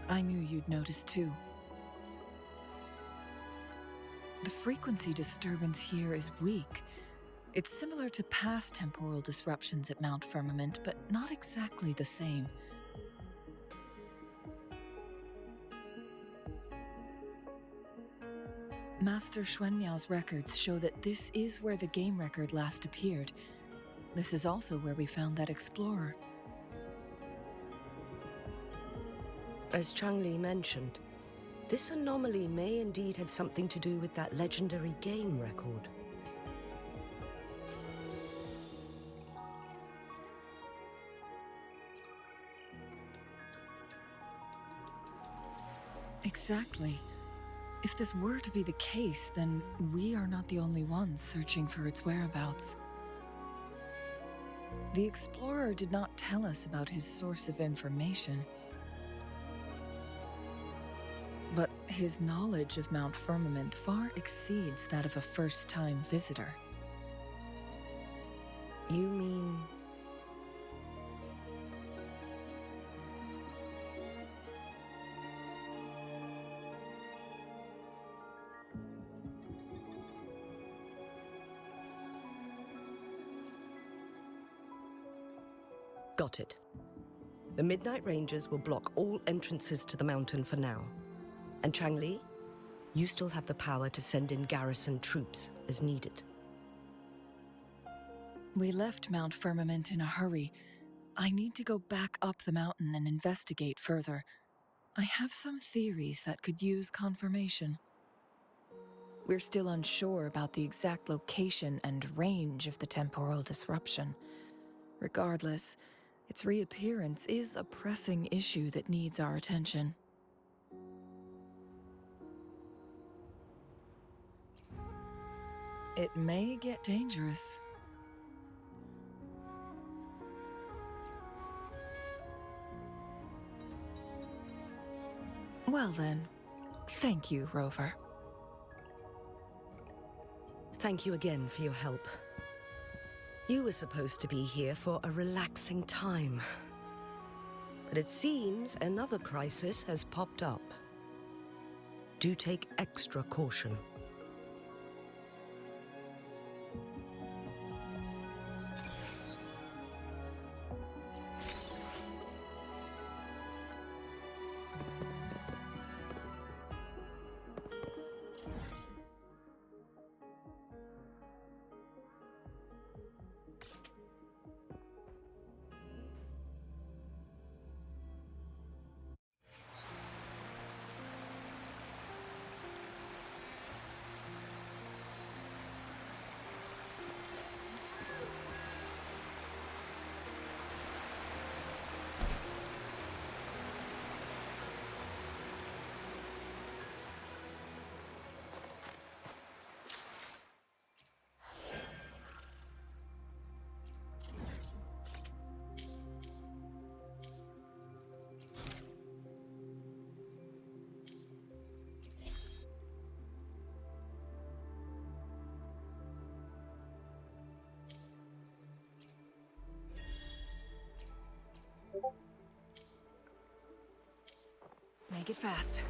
I knew you'd notice too. The frequency disturbance here is weak. It's similar to past temporal disruptions at Mount Firmament, but not exactly the same. Master Xuanmiao's records show that this is where the game record last appeared. This is also where we found that explorer. As Changli mentioned, this anomaly may indeed have something to do with that legendary game record. Exactly. If this were to be the case, then we are not the only ones searching for its whereabouts. The explorer did not tell us about his source of information. But his knowledge of Mount Firmament far exceeds that of a first-time visitor. You mean... Got it. The Midnight Rangers will block all entrances to the mountain for now. And Changli, you still have the power to send in garrison troops as needed. We left Mount Firmament in a hurry. I need to go back up the mountain and investigate further. I have some theories that could use confirmation. We're still unsure about the exact location and range of the temporal disruption. Regardless, its reappearance is a pressing issue that needs our attention. It may get dangerous. Well then, thank you, Rover. Thank you again for your help. You were supposed to be here for a relaxing time. But it seems another crisis has popped up. Do take extra caution. Make it fast.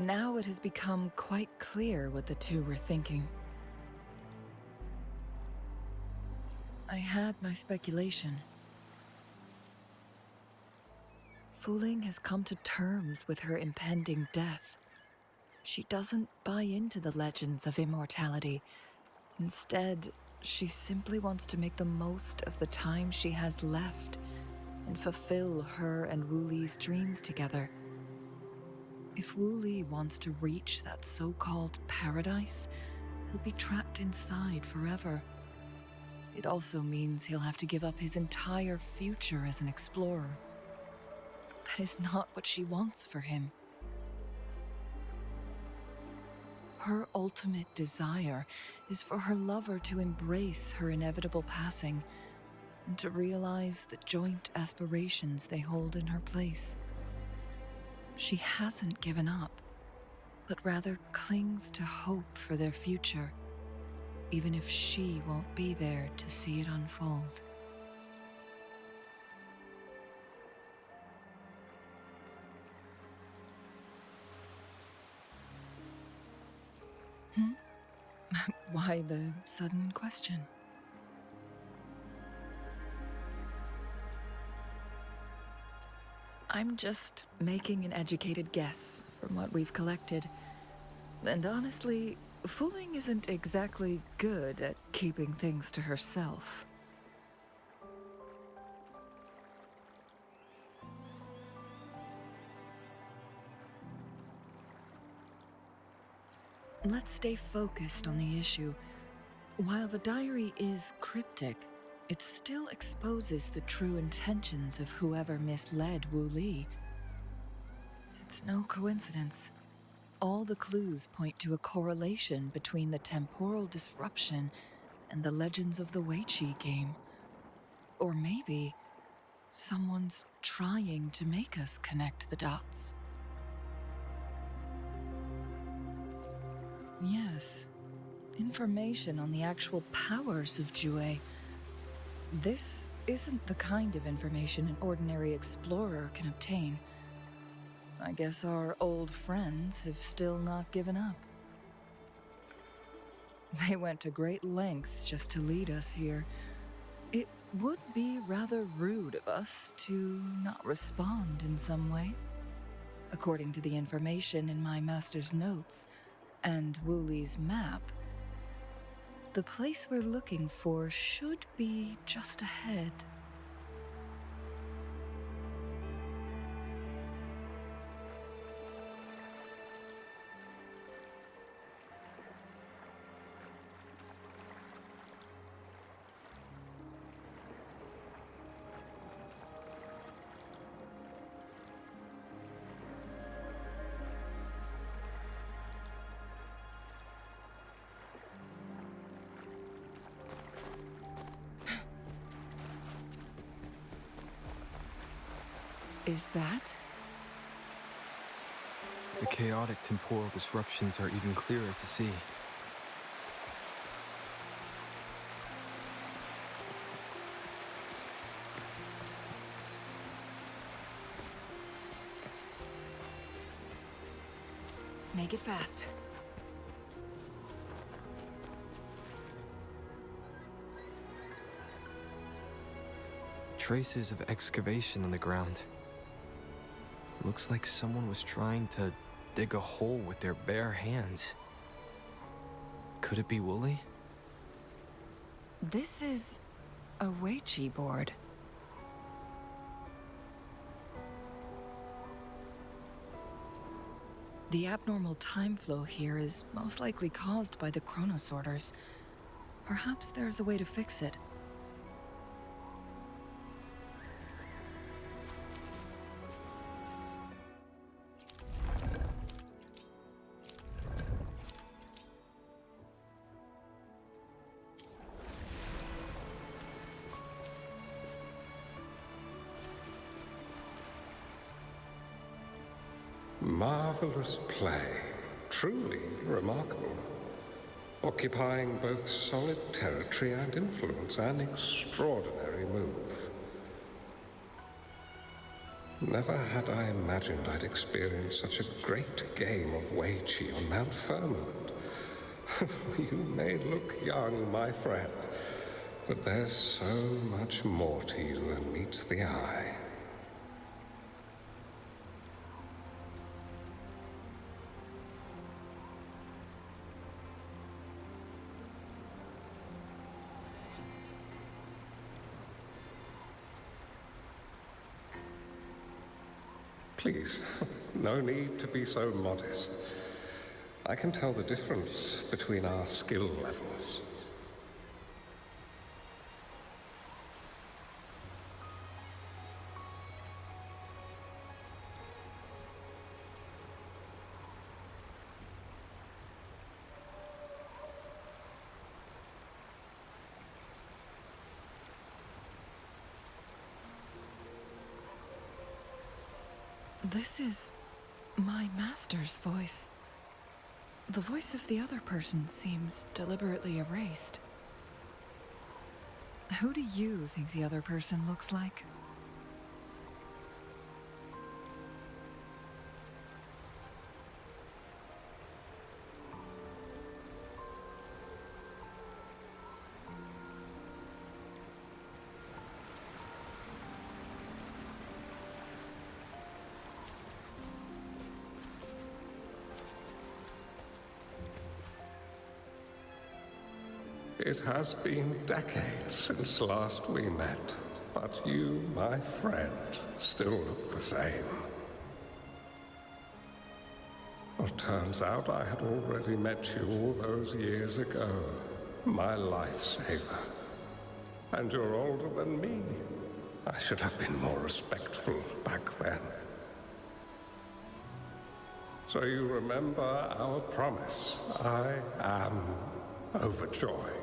Now it has become quite clear what the two were thinking. I had my speculation. Fu Ling has come to terms with her impending death. She doesn't buy into the legends of immortality. Instead, she simply wants to make the most of the time she has left and fulfill her and Wu Li's dreams together. If Wu Li wants to reach that so-called paradise, he'll be trapped inside forever. It also means he'll have to give up his entire future as an explorer. That is not what she wants for him. Her ultimate desire is for her lover to embrace her inevitable passing and to realize the joint aspirations they hold in her place. She hasn't given up, but rather clings to hope for their future, even if she won't be there to see it unfold. Why the sudden question? I'm just making an educated guess from what we've collected. And honestly, Fu Ling isn't exactly good at keeping things to herself. Let's stay focused on the issue. While the diary is cryptic, it still exposes the true intentions of whoever misled Wu Li. It's no coincidence. All the clues point to a correlation between the temporal disruption and the legends of the Weiqi game. Or maybe someone's trying to make us connect the dots. Yes, information on the actual powers of Jue. This isn't the kind of information an ordinary explorer can obtain. I guess our old friends have still not given up. They went to great lengths just to lead us here. It would be rather rude of us to not respond in some way. According to the information in my master's notes and Wu Li's map, the place we're looking for should be just ahead. Is that? The chaotic temporal disruptions are even clearer to see. Make it fast. Traces of excavation on the ground. Looks like someone was trying to dig a hole with their bare hands. Could it be Wooly? This is a Weiqi board. The abnormal time flow here is most likely caused by the chronosorters. Perhaps there's a way to fix it. Marvelous play. Truly remarkable. Occupying both solid territory and influence, an extraordinary move. Never had I imagined I'd experience such a great game of Weiqi on Mount Firmament. You may look young, my friend, but there's so much more to you than meets the eye. Please, no need to be so modest. I can tell the difference between our skill levels. This is my master's voice. The voice of the other person seems deliberately erased. Who do you think the other person looks like? It has been decades since last we met, but you, my friend, still look the same. Well, turns out I had already met you all those years ago, my lifesaver. And you're older than me. I should have been more respectful back then. So you remember our promise. I am overjoyed.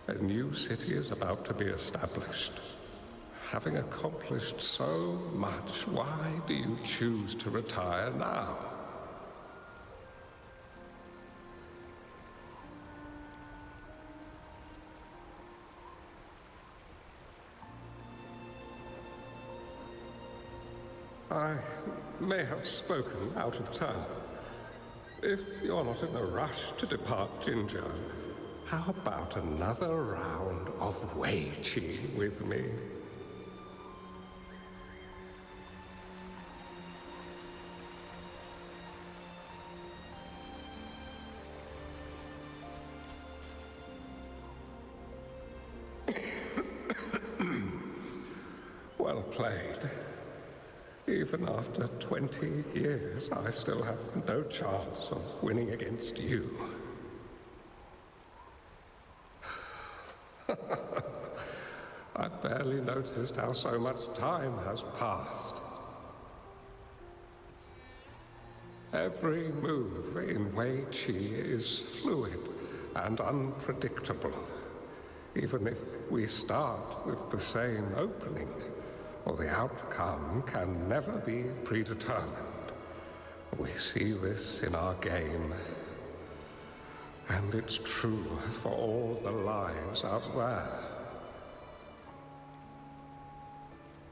A new city is about to be established. Having accomplished so much, why do you choose to retire now? I may have spoken out of turn. If you're not in a rush to depart Jinzhou, how about another round of Weiqi with me? Well played. Even after 20 years, I still have no chance of winning against you. I barely noticed how so much time has passed. Every move in Weiqi is fluid and unpredictable. Even if we start with the same opening, or the outcome can never be predetermined. We see this in our game, and it's true for all the lives out there.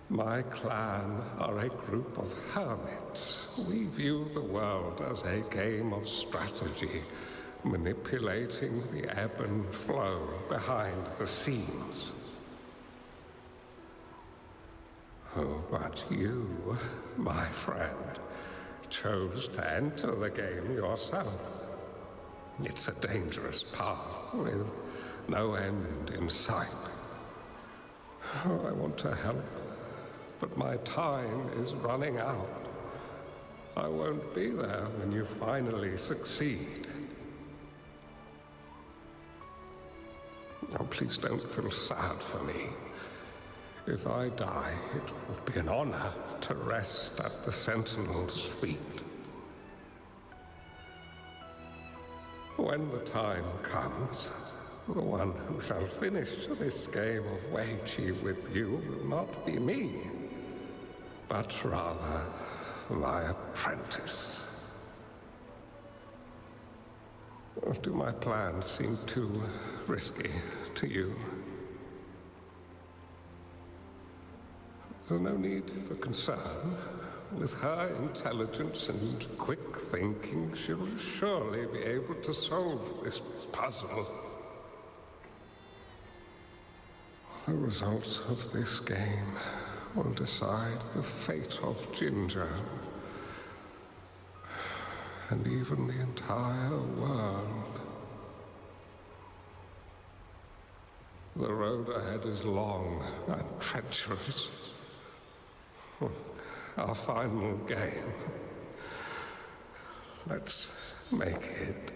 My clan are a group of hermits. We view the world as a game of strategy, manipulating the ebb and flow behind the scenes. Oh, but you, my friend, chose to enter the game yourself. It's a dangerous path with no end in sight. Oh, I want to help, but my time is running out. I won't be there when you finally succeed. Oh, please don't feel sad for me. If I die, it would be an honor to rest at the Sentinel's feet. When the time comes, the one who shall finish this game of Wei Qi with you will not be me, but rather my apprentice. Do my plans seem too risky to you? There's no need for concern. With her intelligence and quick thinking, she'll surely be able to solve this puzzle. The results of this game will decide the fate of Ginger, and even the entire world. The road ahead is long and treacherous. Our final game. Let's make it.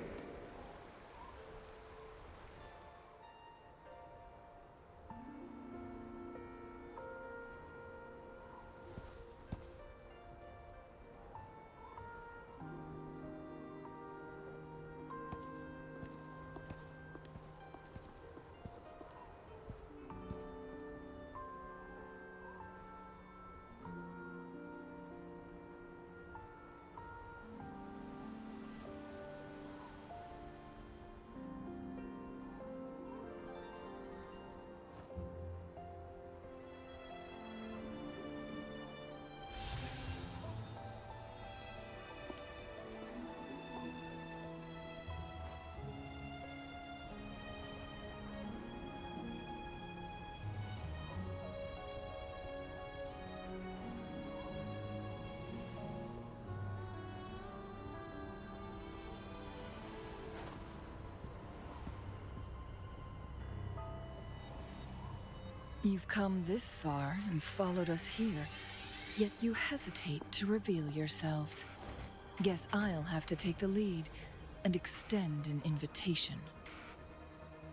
You've come this far and followed us here, yet you hesitate to reveal yourselves. Guess I'll have to take the lead and extend an invitation.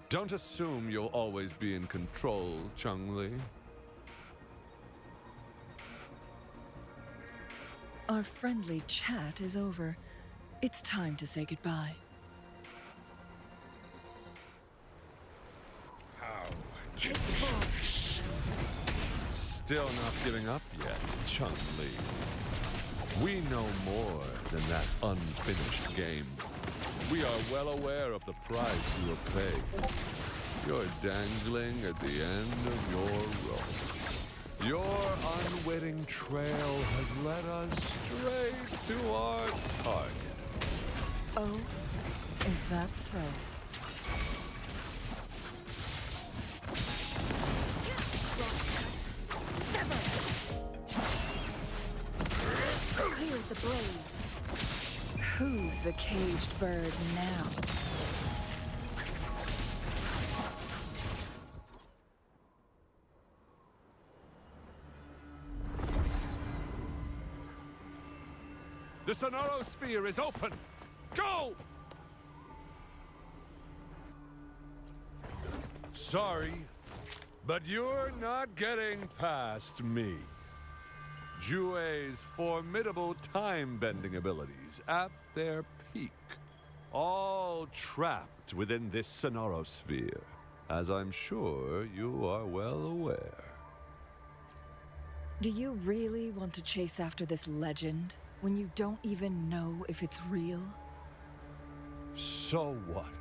Don't assume you'll always be in control, Changli. Our friendly chat is over. It's time to say goodbye. Take the ball. Still not giving up yet, Changli. We know more than that unfinished game. We are well aware of the price you will pay. You're dangling at the end of your rope. Your unwitting trail has led us straight to our target. Oh, is that so? Here's the blaze. Who's the caged bird now? The Sonoro Sphere is open! Go! Sorry, but you're not getting past me. Jue's formidable time-bending abilities at their peak, all trapped within this Sonoro Sphere, as I'm sure you are well aware. Do you really want to chase after this legend when you don't even know if it's real? So what?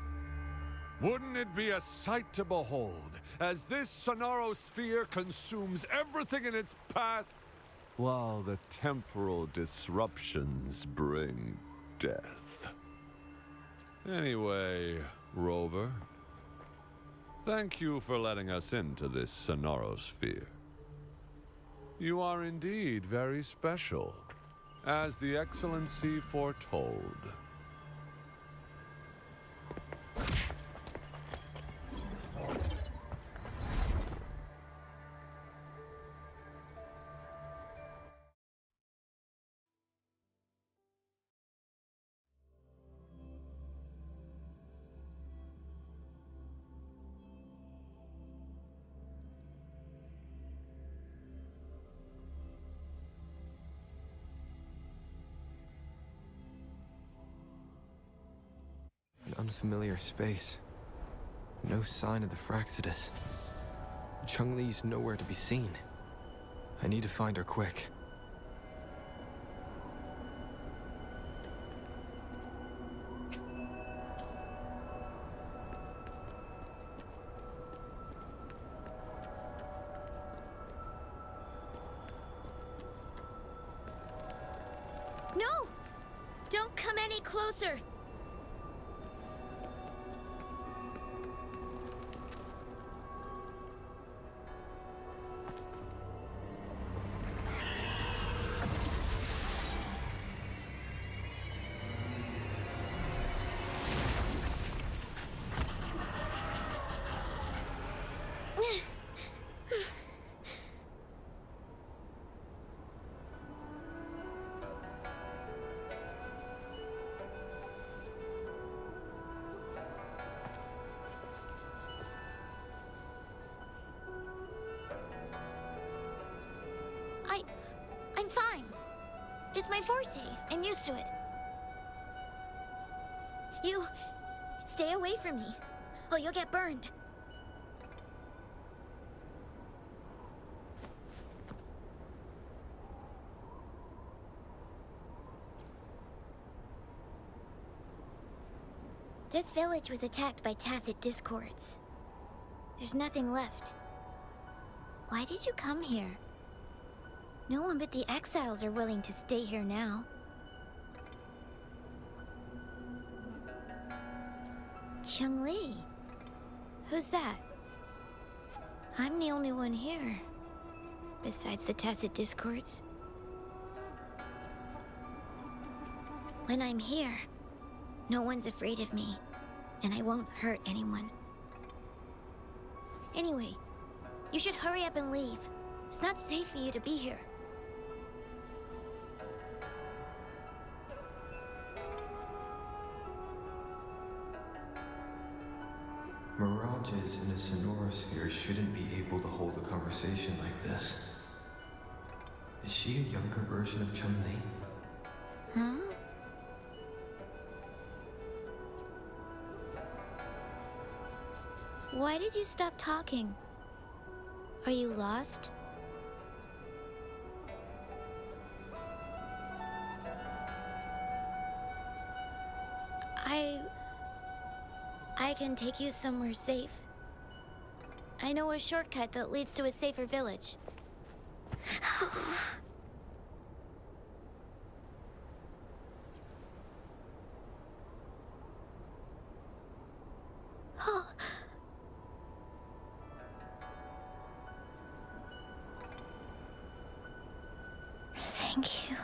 Wouldn't it be a sight to behold as this Sonoro Sphere consumes everything in its path, while the temporal disruptions bring death? Anyway, Rover, thank you for letting us into this Sonoro Sphere. You are indeed very special, as the Excellency foretold. An unfamiliar space. No sign of the Fraxidus. Changli's nowhere to be seen. I need to find her quick. No! Don't come any closer! I'm fine. It's my forte. I'm used to it. You... stay away from me, or you'll get burned. This village was attacked by tacit discords. There's nothing left. Why did you come here? No one but the exiles are willing to stay here now. Changli? Who's that? I'm the only one here, besides the tacit discords. When I'm here, no one's afraid of me, and I won't hurt anyone. Anyway, you should hurry up and leave. It's not safe for you to be here. Mirages in a sonorosphere shouldn't be able to hold a conversation like this. Is she a younger version of Chun-Li? Huh? Why did you stop talking? Are you lost? I can take you somewhere safe. I know a shortcut that leads to a safer village. Thank you.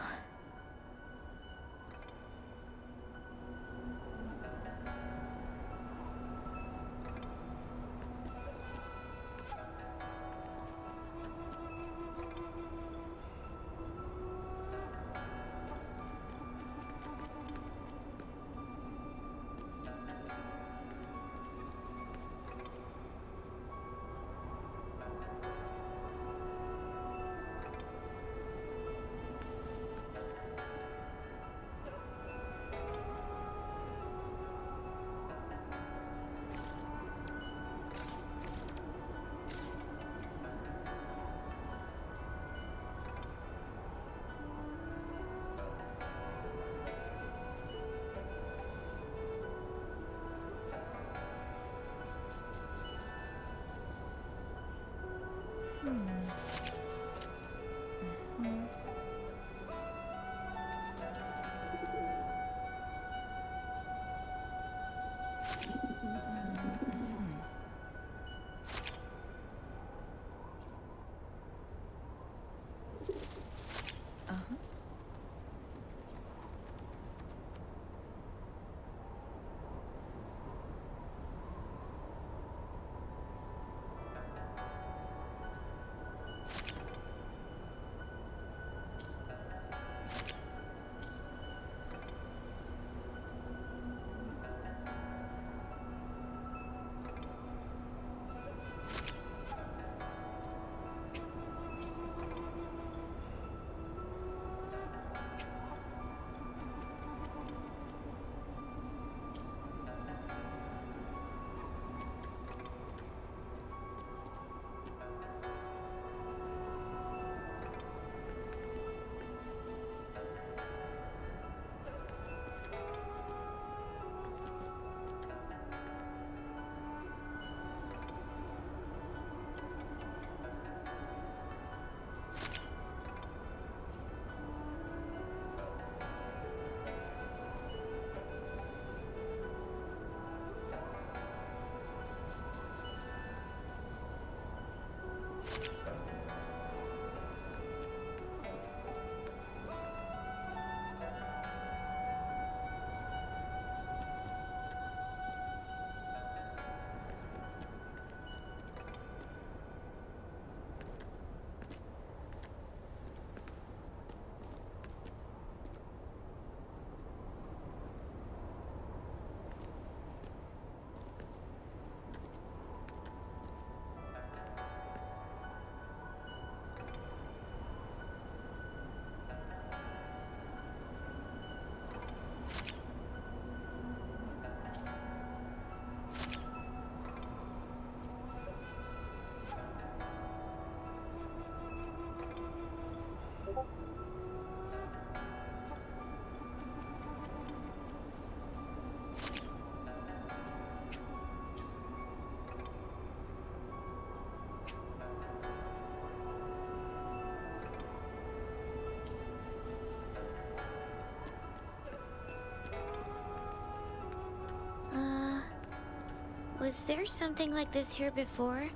Was there something like this here before?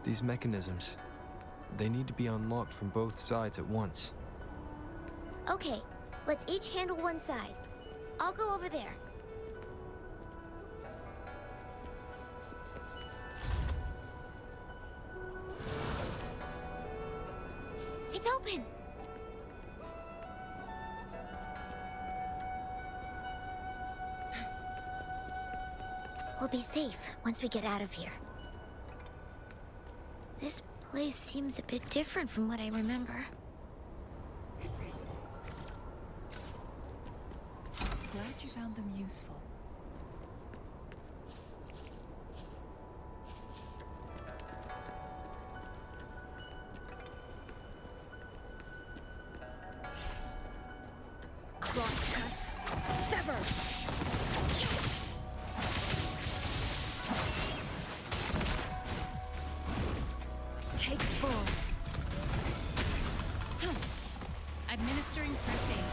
These mechanisms, they need to be unlocked from both sides at once. Okay, let's each handle one side. I'll go over there. It's open! We'll be safe once we get out of here. This place seems a bit different from what I remember. Glad you found them useful. Crosscut. Sever! Take full. Administering first aid.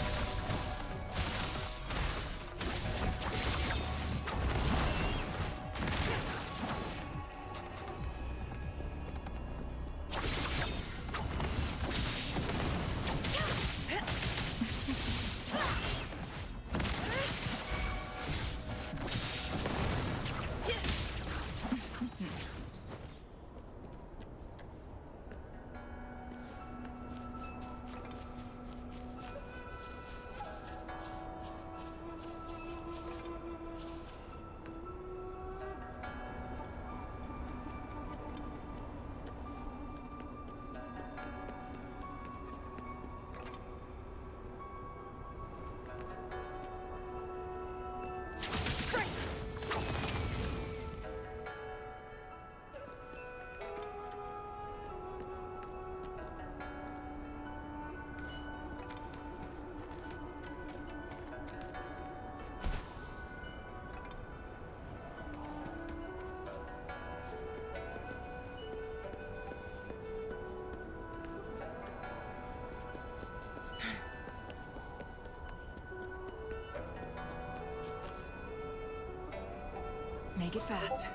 Make it fast.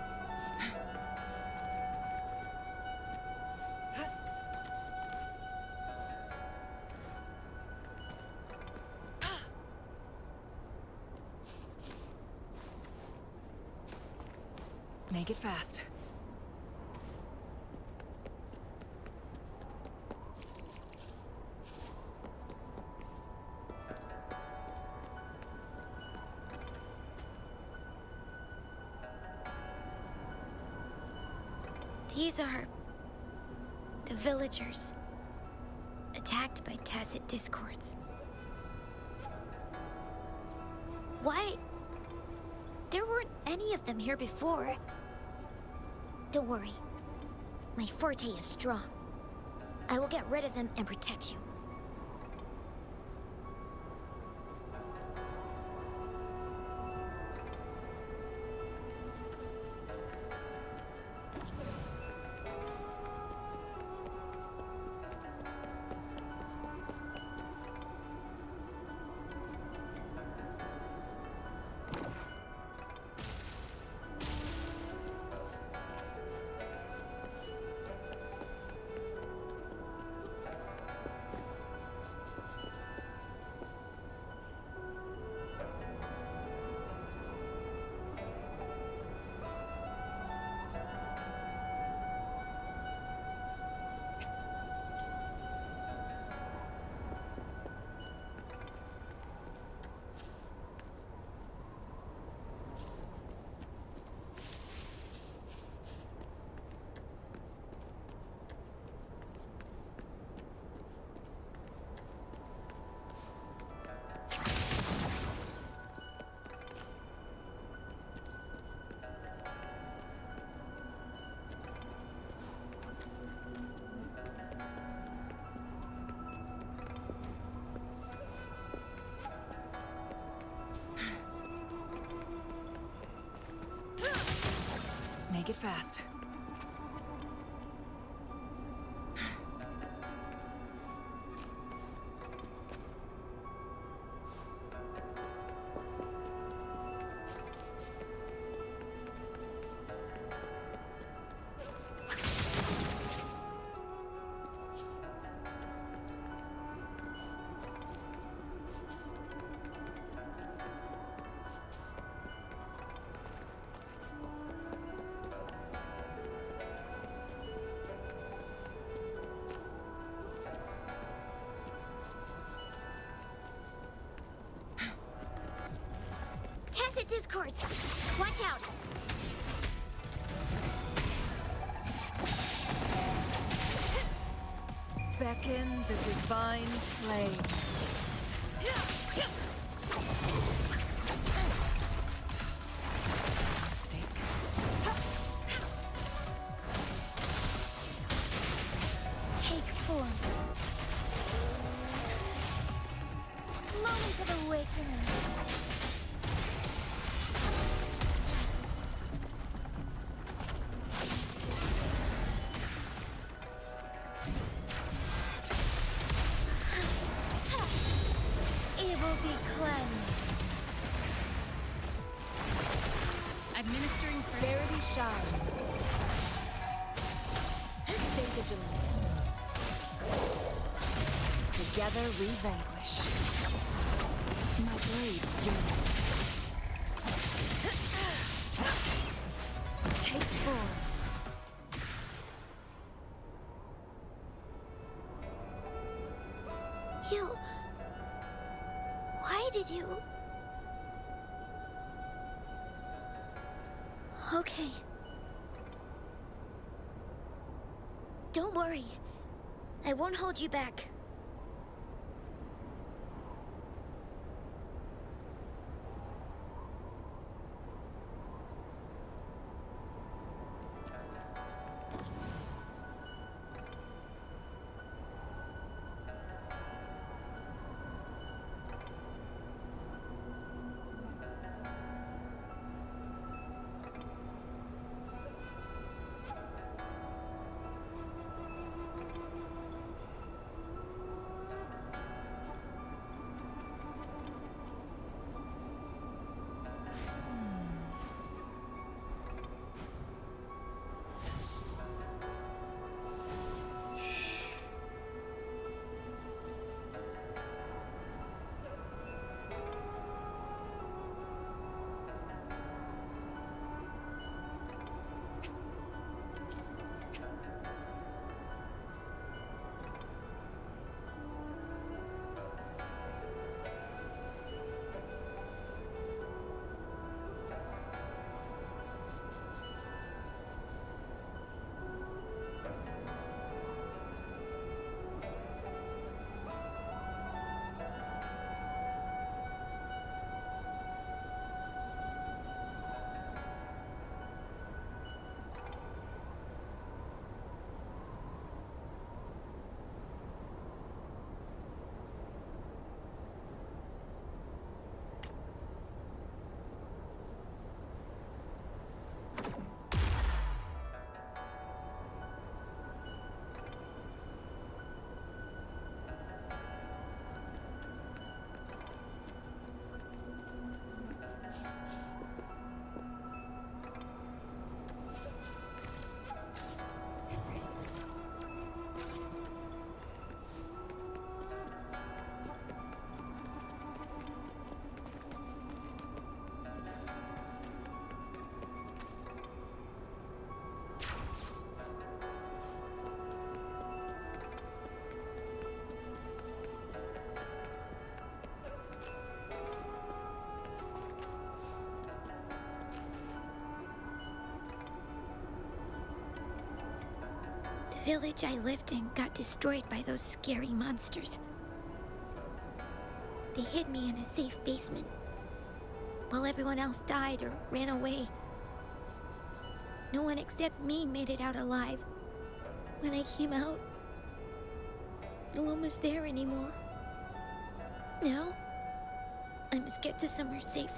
Make it fast. These are the villagers, attacked by tacit discords. Why? There weren't any of them here before. Don't worry. My forte is strong. I will get rid of them and protect you. Make it fast. discords! Watch out! Beckon the divine flames. Mistake. Take form. Moment of awakening. Evil be cleansed. Administering first. Verity shines. Stay vigilant. Together we vanquish. My blade yearns. Take form. You... Why did you... Okay. Don't worry. I won't hold you back. The village I lived in got destroyed by those scary monsters. They hid me in a safe basement, while everyone else died or ran away. No one except me made it out alive. When I came out, no one was there anymore. Now, I must get to somewhere safe.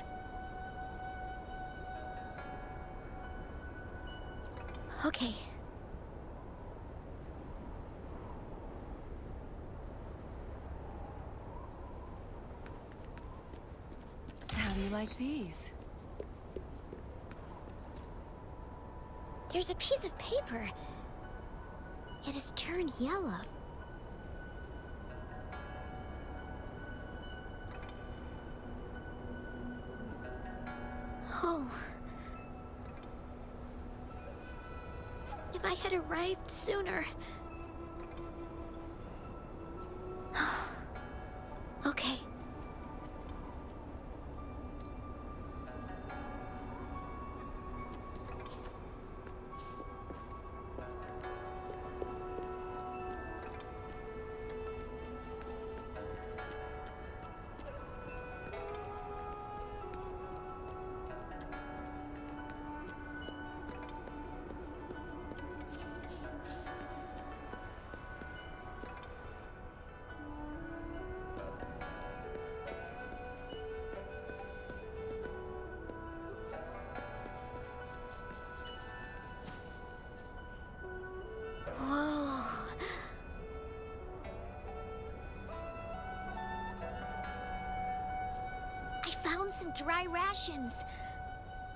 Okay. How do you like these? There's a piece of paper. It has turned yellow. Oh. If I had arrived sooner. Okay. found some dry rations.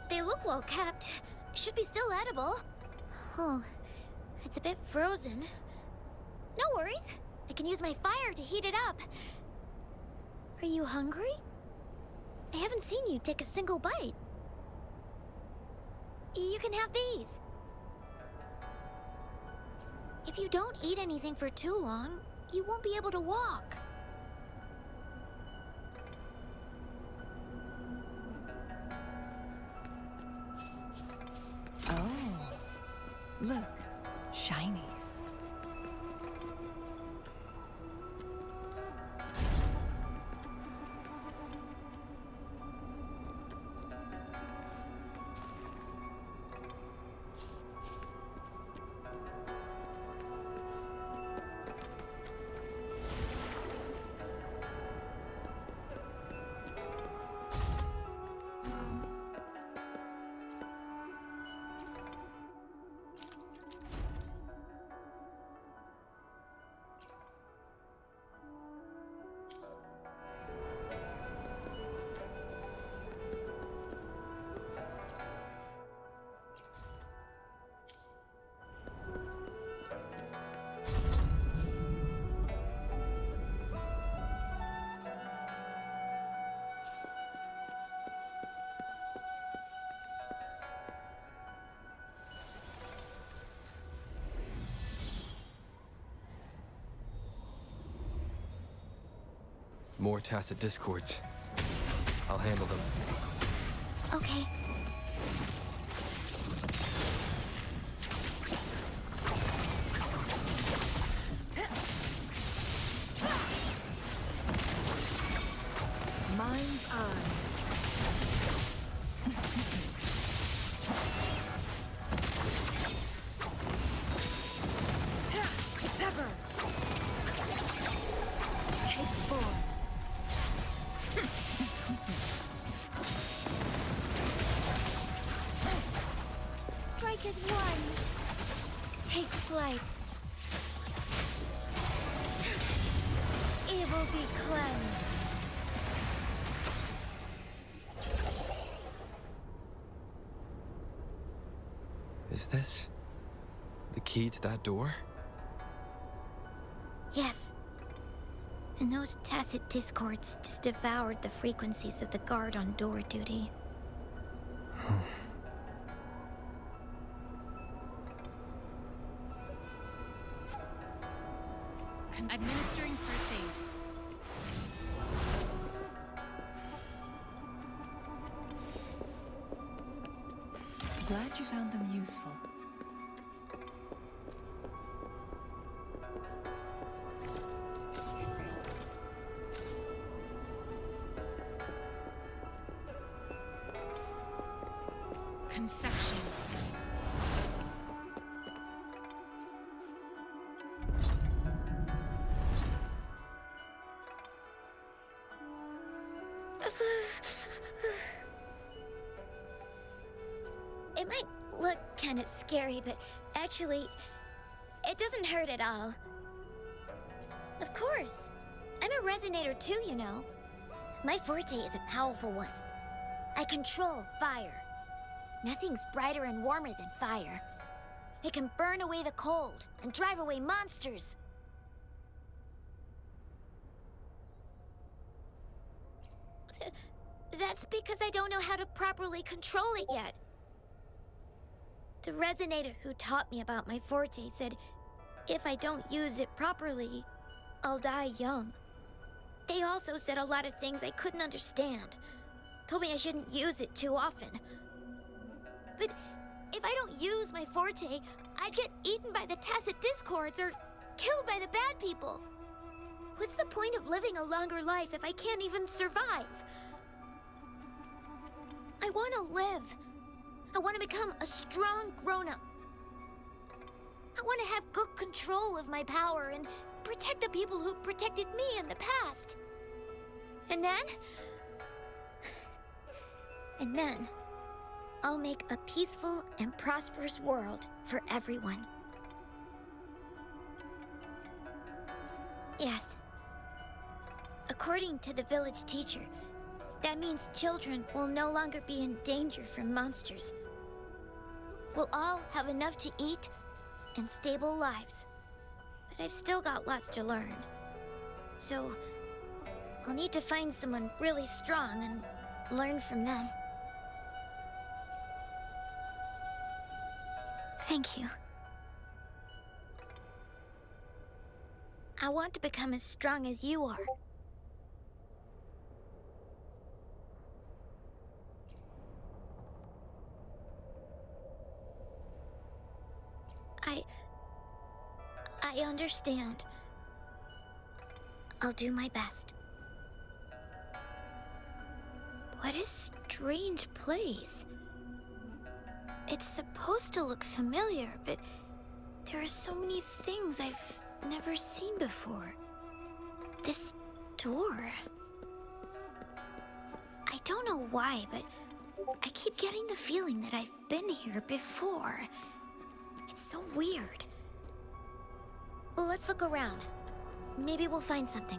They look well kept. Should be still edible. Oh, it's a bit frozen. No worries. I can use my fire to heat it up. Are you hungry? I haven't seen you take a single bite. You can have these. If you don't eat anything for too long, you won't be able to walk. Oh, look, shinies. More tacit discords. I'll handle them. Okay. Mind's eye. Sever. Take form. Strike as one. Take flight. Evil be cleansed. Is this the key to that door? Yes. And those tacit discords just devoured the frequencies of the guard on door duty. Administering first aid. Glad you found them useful. Conception. It might look kind of scary, but actually, it doesn't hurt at all. Of course. I'm a resonator too, you know. My forte is a powerful one. I control fire. Nothing's brighter and warmer than fire. It can burn away the cold and drive away monsters. That's because I don't know how to properly control it yet. The resonator who taught me about my forte said if I don't use it properly, I'll die young. They also said a lot of things I couldn't understand. Told me I shouldn't use it too often. But if I don't use my forte, I'd get eaten by the tacit discords or killed by the bad people. What's the point of living a longer life if I can't even survive? I want to live. I want to become a strong grown-up. I want to have good control of my power and protect the people who protected me in the past. And then, I'll make a peaceful and prosperous world for everyone. Yes. According to the village teacher, That means children will no longer be in danger from monsters. We'll all have enough to eat and stable lives. But I've still got lots to learn. So, I'll need to find someone really strong and learn from them. Thank you. I want to become as strong as you are. I understand. I'll do my best. What a strange place. It's supposed to look familiar, but there are so many things I've never seen before. This door. I don't know why, but I keep getting the feeling that I've been here before. It's so weird. Let's look around. Maybe we'll find something.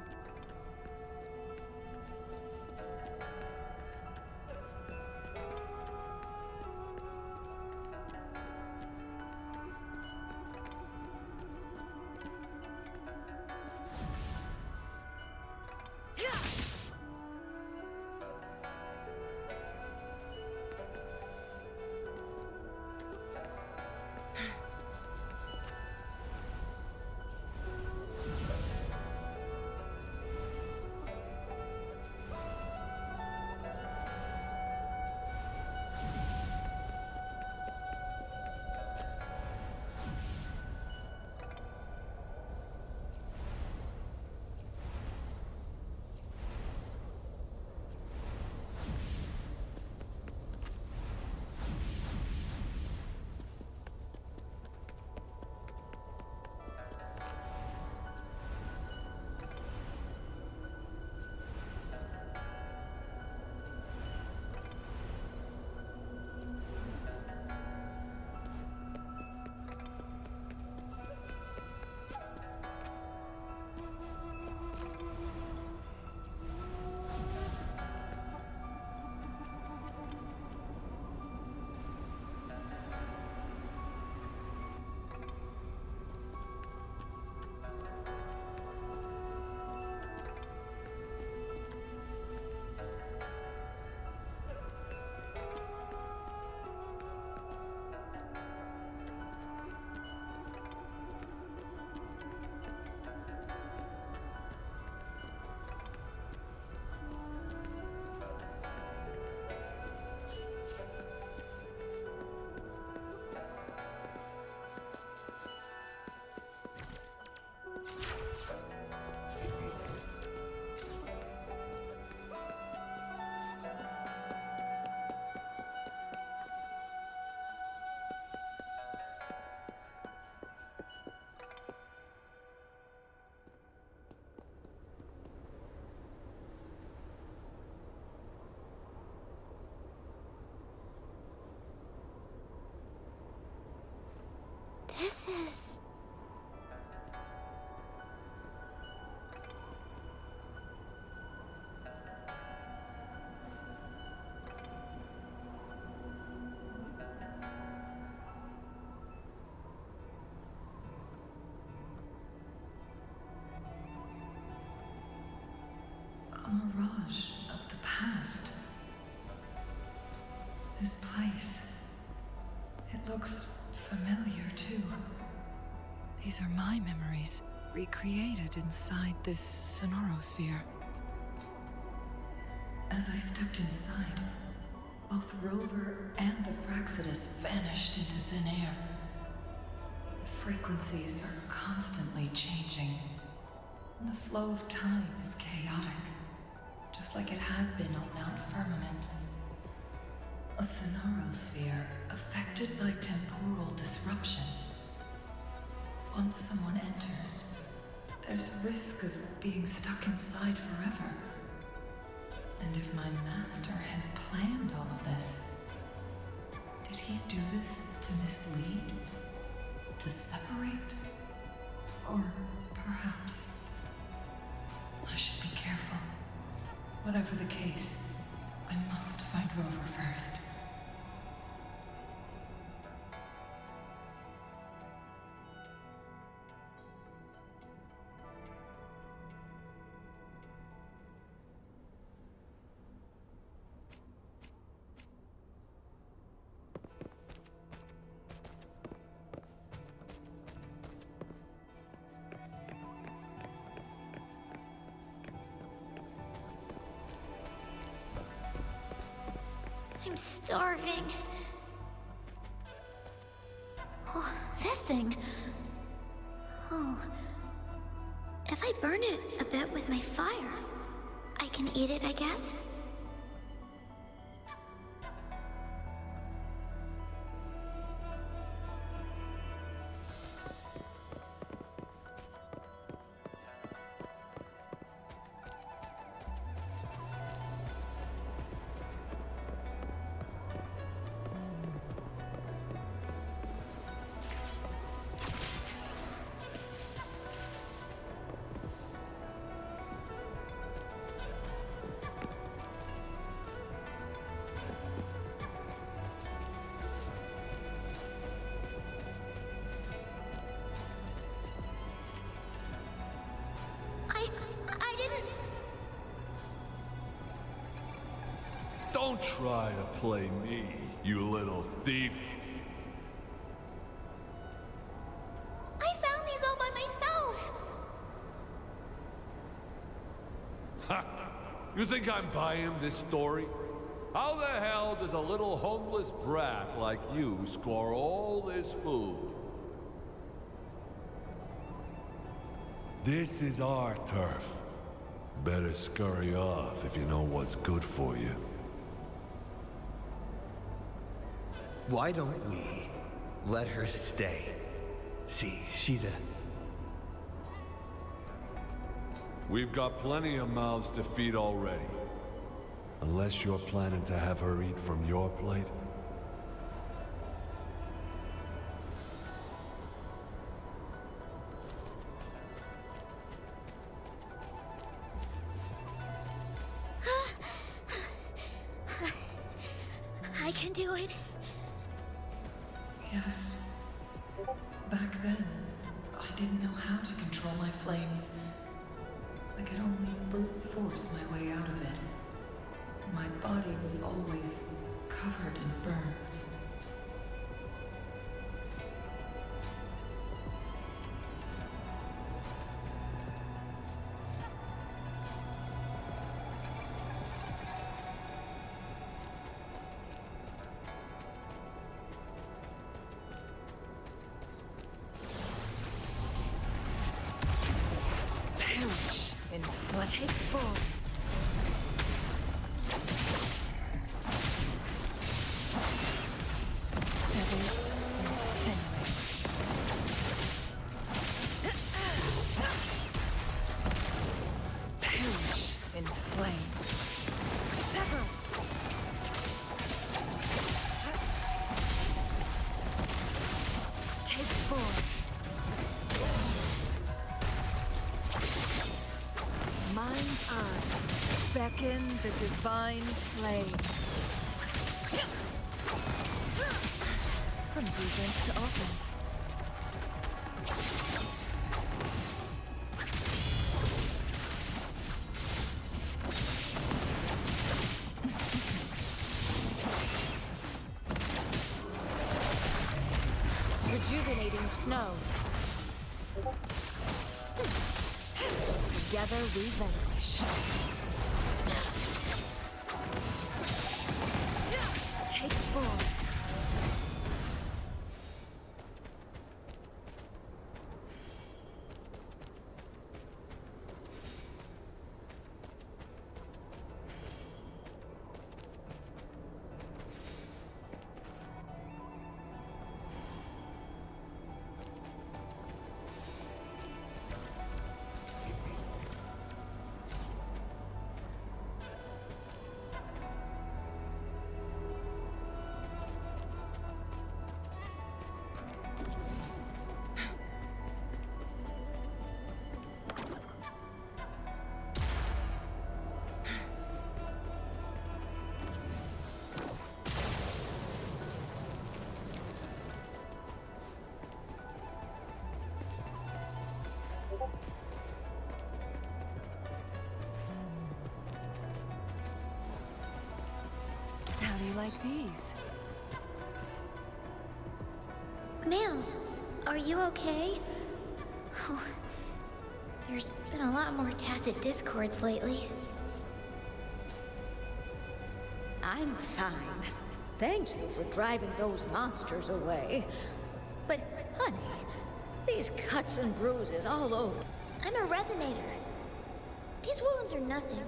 This is... a mirage of the past. This place, it looks familiar too. These are my memories, recreated inside this sonorosphere. As I stepped inside, both Rover and the Fraxidus vanished into thin air. The frequencies are constantly changing, and the flow of time is chaotic, just like it had been on Mount Firmament. A sonorosphere affected by temporal disruption. Once someone enters, there's risk of being stuck inside forever. And if my master had planned all of this, did he do this to mislead? To separate? Or perhaps I should be careful. Whatever the case, I must find Rover first. I'm starving. Oh, this thing. Oh. If I burn it a bit with my fire, I can eat it, I guess? I didn't... Don't try to play me, you little thief. I found these all by myself! Ha! You think I'm buying this story? How the hell does a little homeless brat like you score all this food? This is our turf. Better scurry off if you know what's good for you. Why don't we let her stay? See, she's a... We've got plenty of mouths to feed already. Unless you're planning to have her eat from your plate. I can do it. Yes. Back then, I didn't know how to control my flames. I could only brute force my way out of it. My body was always covered in burns. Take full. Feathers incinerate. Perish in flames. Sever. Take full. Mind's eye, beckon the divine flames. From defense to offense. Rejuvenating snow. Together we vanquish. Take full. do you like these? Ma'am, are you okay? Oh, there's been a lot more tacit discords lately. I'm fine. Thank you for driving those monsters away. But, honey, these cuts and bruises all over. I'm a resonator. These wounds are nothing.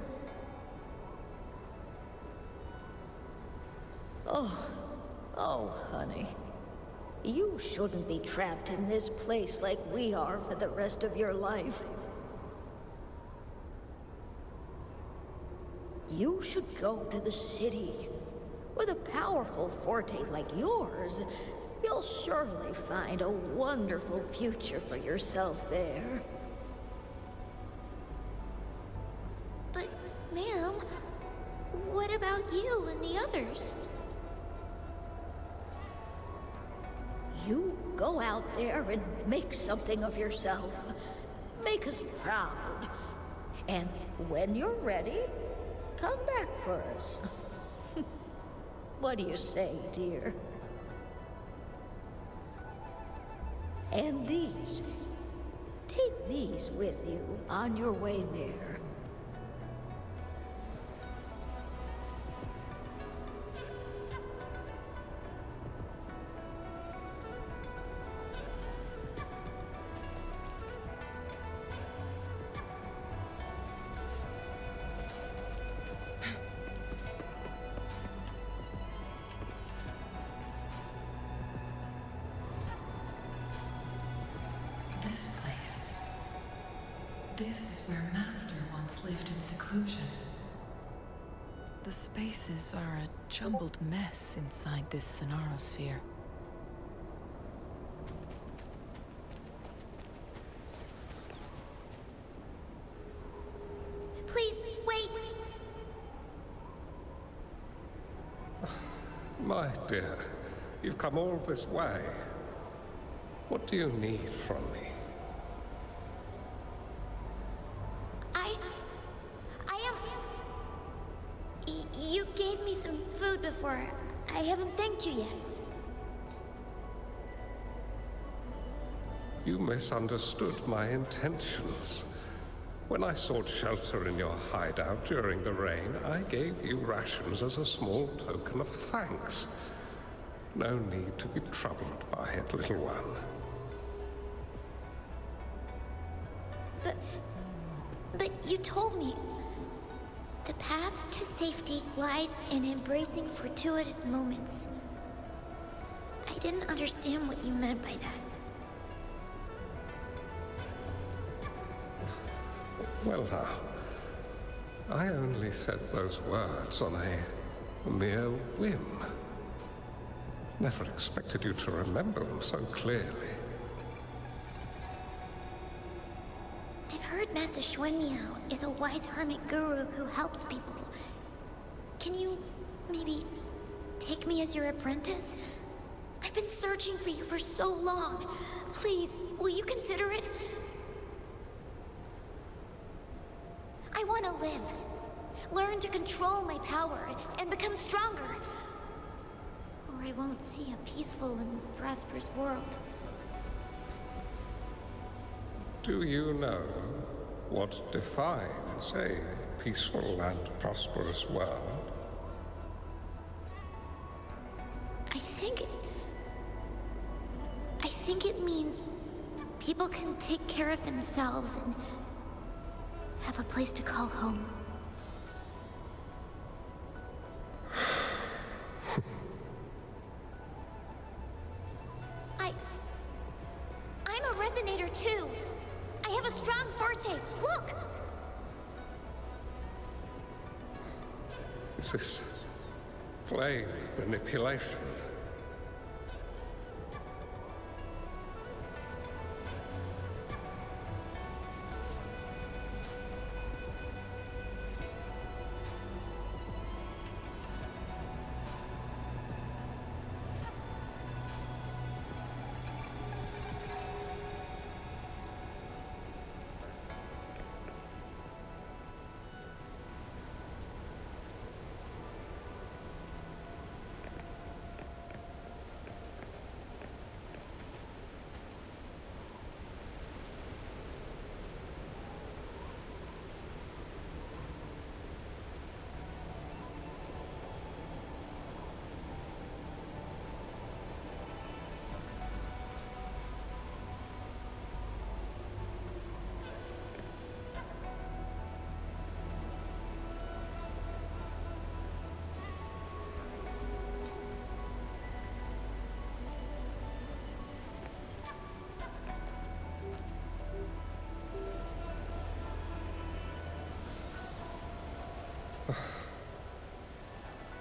Oh, honey. You shouldn't be trapped in this place like we are for the rest of your life. You should go to the city. With a powerful forte like yours, you'll surely find a wonderful future for yourself there. But, ma'am, what about you and the others? You go out there and make something of yourself. Make us proud. And when you're ready, come back for us. What do you say, dear? And these. Take these with you on your way there. This place. This is where Master once lived in seclusion. The spaces are a jumbled mess inside this Sonarosphere. Please, wait! My dear, you've come all this way. What do you need from me? You gave me some food before. I haven't thanked you yet. You misunderstood my intentions. When I sought shelter in your hideout during the rain, I gave you rations as a small token of thanks. No need to be troubled by it, little one. But you told me the path to safety lies in embracing fortuitous moments. I didn't understand what you meant by that. Well now, I only said those words on a mere whim. Never expected you to remember them so clearly. I've heard Master Xuanmiao is a wise hermit guru who helps people. Can you maybe take me as your apprentice? I've been searching for you for so long. Please, will you consider it? I want to live. Learn to control my power and become stronger. Or I won't see a peaceful and prosperous world. Do you know what defines a peaceful and prosperous world? I think it means people can take care of themselves and have a place to call home. I'm a resonator too. I have a strong forte. Look! Is this flame manipulation?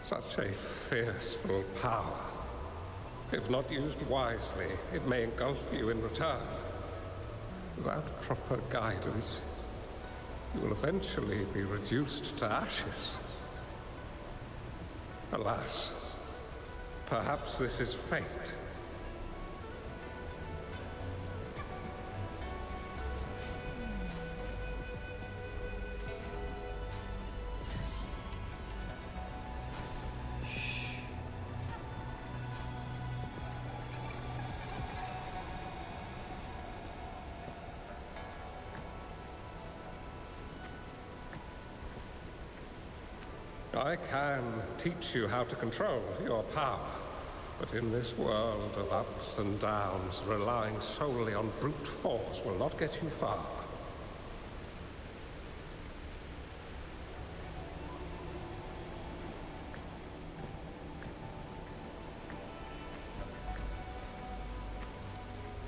Such a fearful power. If not used wisely, it may engulf you in return. Without proper guidance, you will eventually be reduced to ashes. Alas, perhaps this is fate. I can teach you how to control your power, but in this world of ups and downs, relying solely on brute force will not get you far.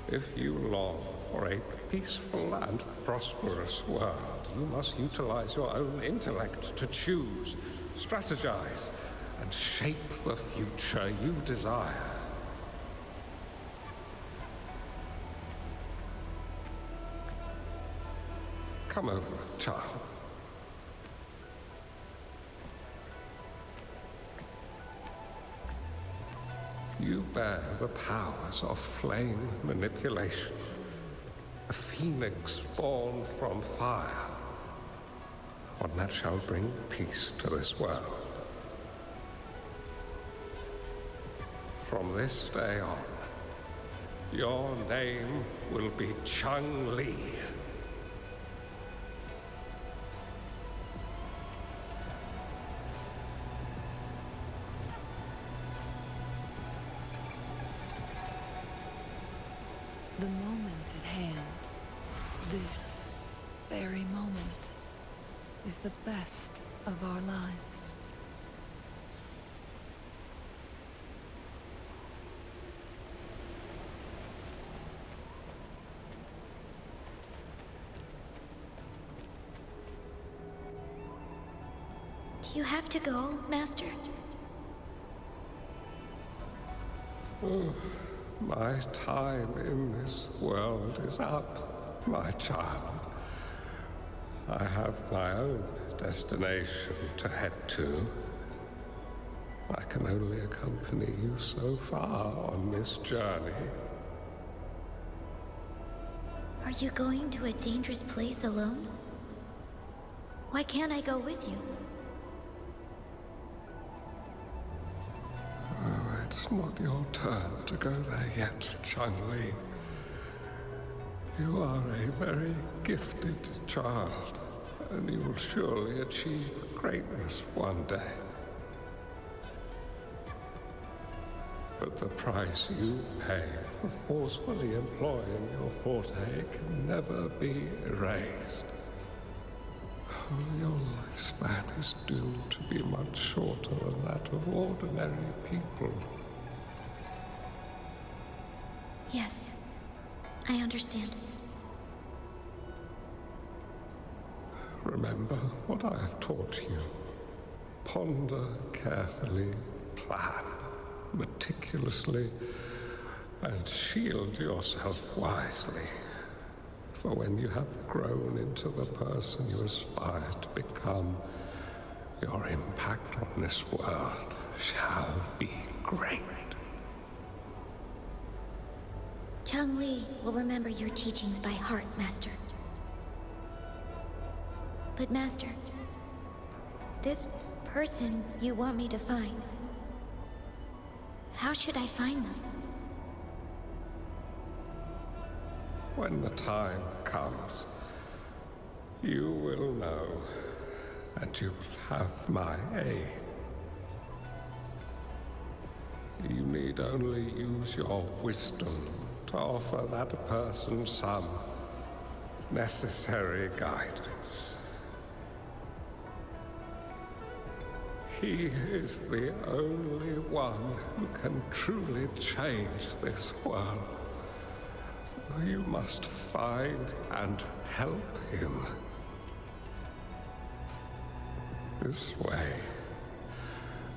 If you long for a peaceful and prosperous world, you must utilize your own intellect to choose, strategize, and shape the future you desire. Come over, child. You bear the powers of flame manipulation, a phoenix born from fire, one that shall bring peace to this world. From this day on, your name will be CHANGLI. The moment at hand, this very moment, is the best of our lives. Do you have to go, Master? My time in this world is up, my child. I have my own destination to head to. I can only accompany you so far on this journey. Are you going to a dangerous place alone? Why can't I go with you? Oh, it's not your turn to go there yet, CHANGLI. You are a very gifted child, and you will surely achieve greatness one day. But the price you pay for forcefully employing your forte can never be erased. Oh, your lifespan is doomed to be much shorter than that of ordinary people. Yes, I understand. Remember what I have taught you. Ponder carefully, plan meticulously, and shield yourself wisely. For when you have grown into the person you aspire to become, your impact on this world shall be great. CHANGLI will remember your teachings by heart, Master. But Master, this person you want me to find, how should I find them? When the time comes, you will know, and you will have my aid. You need only use your wisdom to offer that person some necessary guidance. He is the only one who can truly change this world. You must find and help him. This way,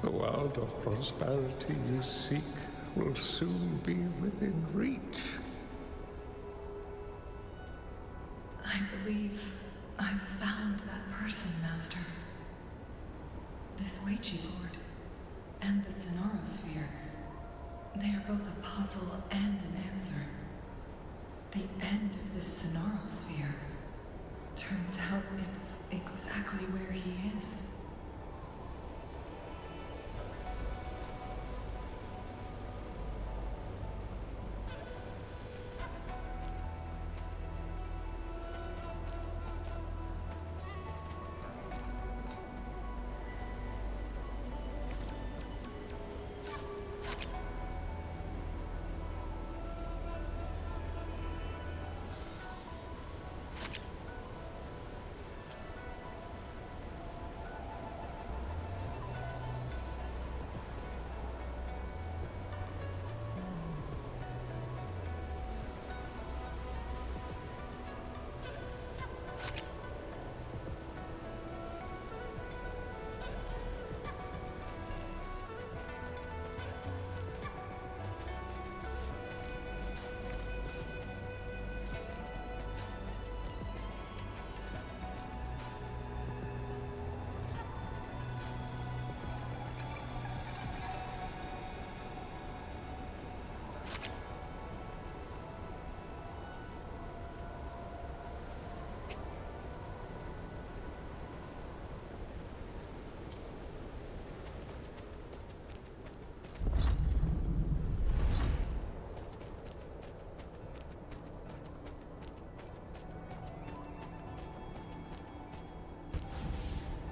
The world of prosperity you seek will soon be within reach. I believe I've found that person, Master. This Ouija board and the Sonorosphere, they are both a puzzle and an answer. The end of this Sonorosphere, turns out it's exactly where he is.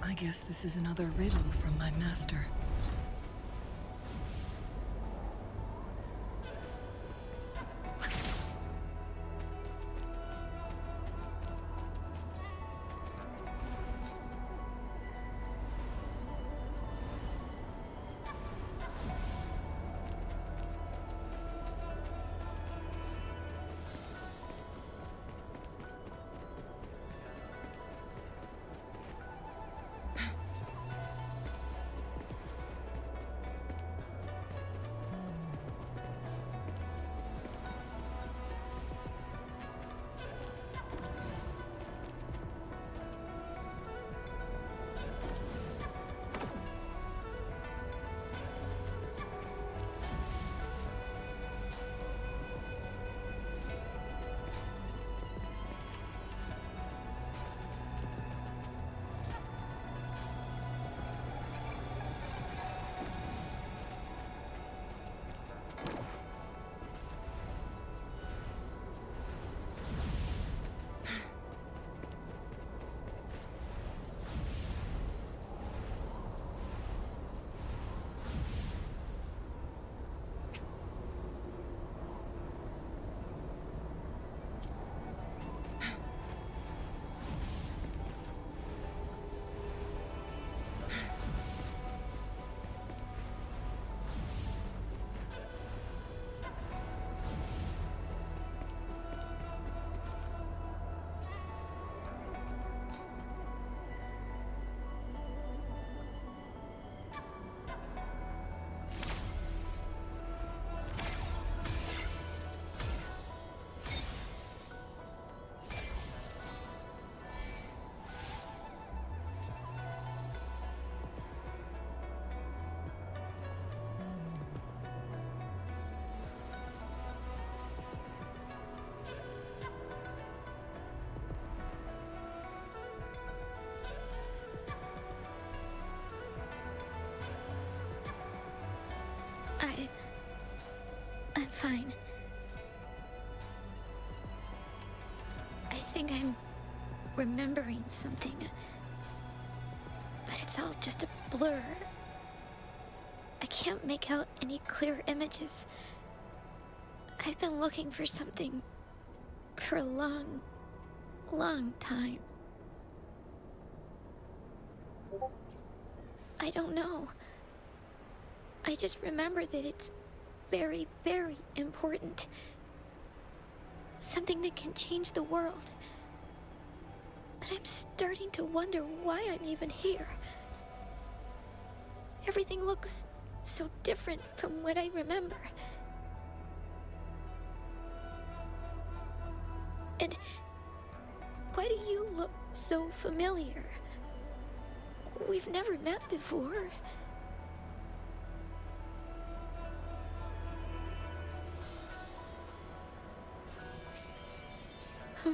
I guess this is another riddle from my master. I'm fine. I think I'm remembering something, but it's all just a blur. I can't make out any clear images. I've been looking for something for a long, long time. I don't know. I just remember that it's very, very important. Something that can change the world. But I'm starting to wonder why I'm even here. Everything looks so different from what I remember. And why do you look so familiar? We've never met before. Huh?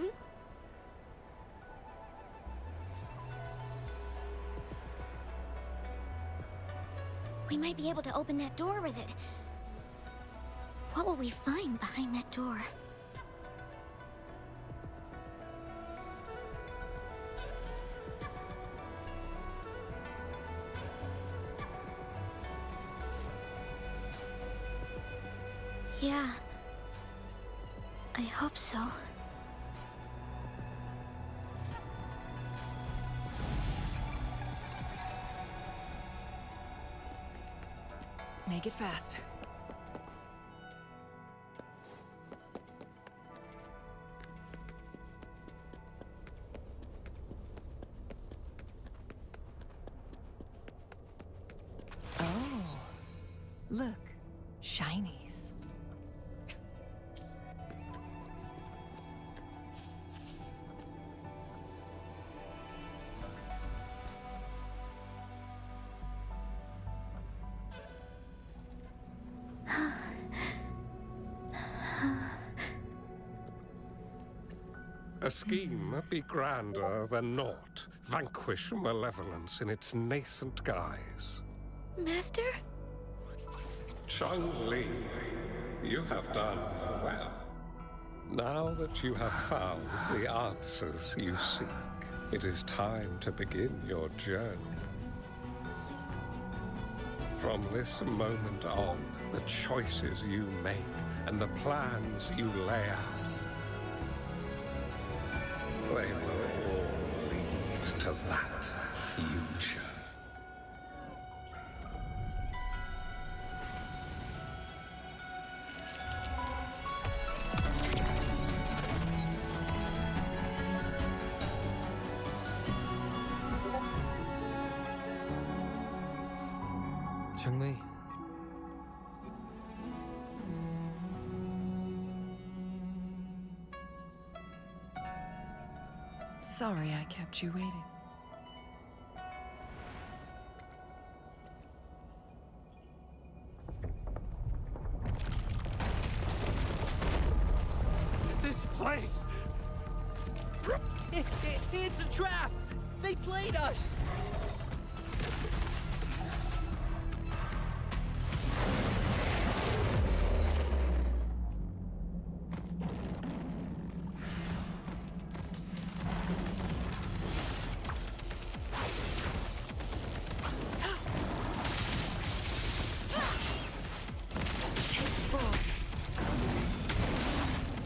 We might be able to open that door with it. What will we find behind that door? Yeah, I hope so. Make it fast. Oh, look, shinies. A scheme be grander than naught. Vanquish malevolence in its nascent guise. Master? Changli, you have done well. Now that you have found the answers you seek, it is time to begin your journey. From this moment on, the choices you make and the plans you lay out, they will all lead to that future. Changli. Sorry I kept you waiting. This place! It's a trap! They played us!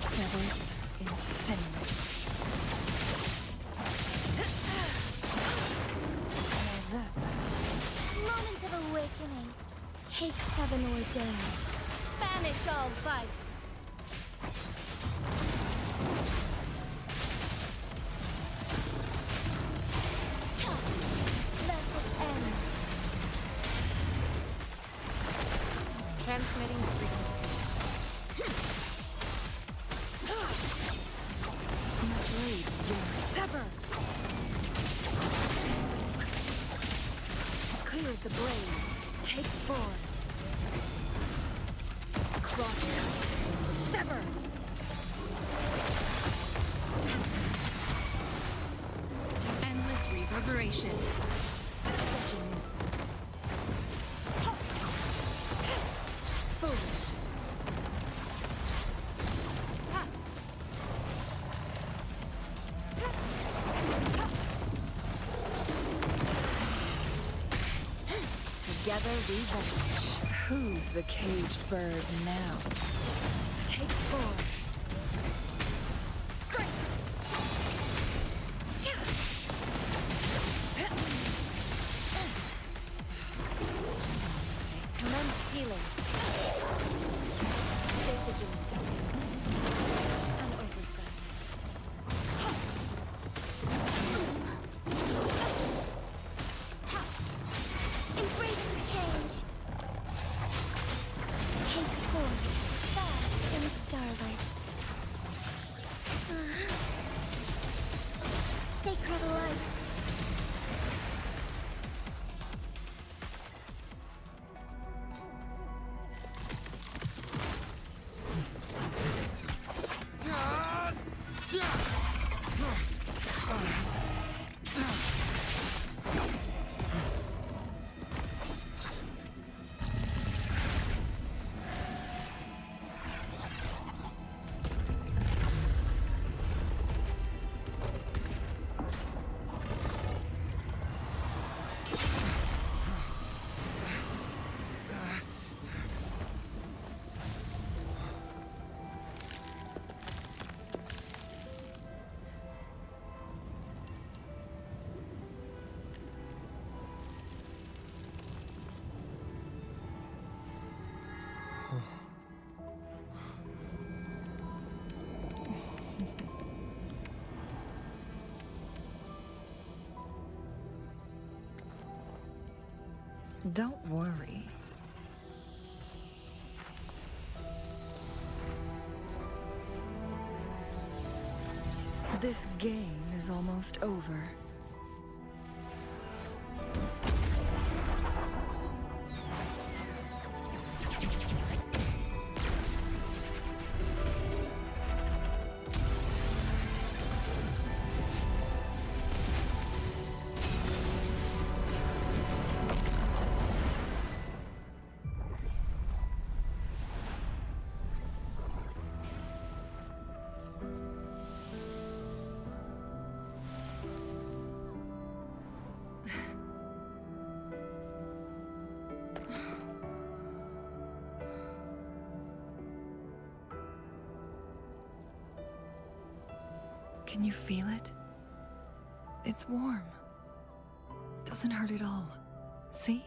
Feathers incinerate. Now that's Moments of awakening. Take heaven ordained. Banish all vice. Let it end. Transmitting frequency. my blade. Sever! Clears the blade. Take forward. Cross cut. Sever! Endless reverberation. Such a nuisance. Foolish. Together we vanish. Who's the caged bird now? Take forward. Commence healing. Stay vigilant. An oversight. Embrace the change. Don't worry. This game is almost over. Can you feel it? It's warm. Doesn't hurt at all. See?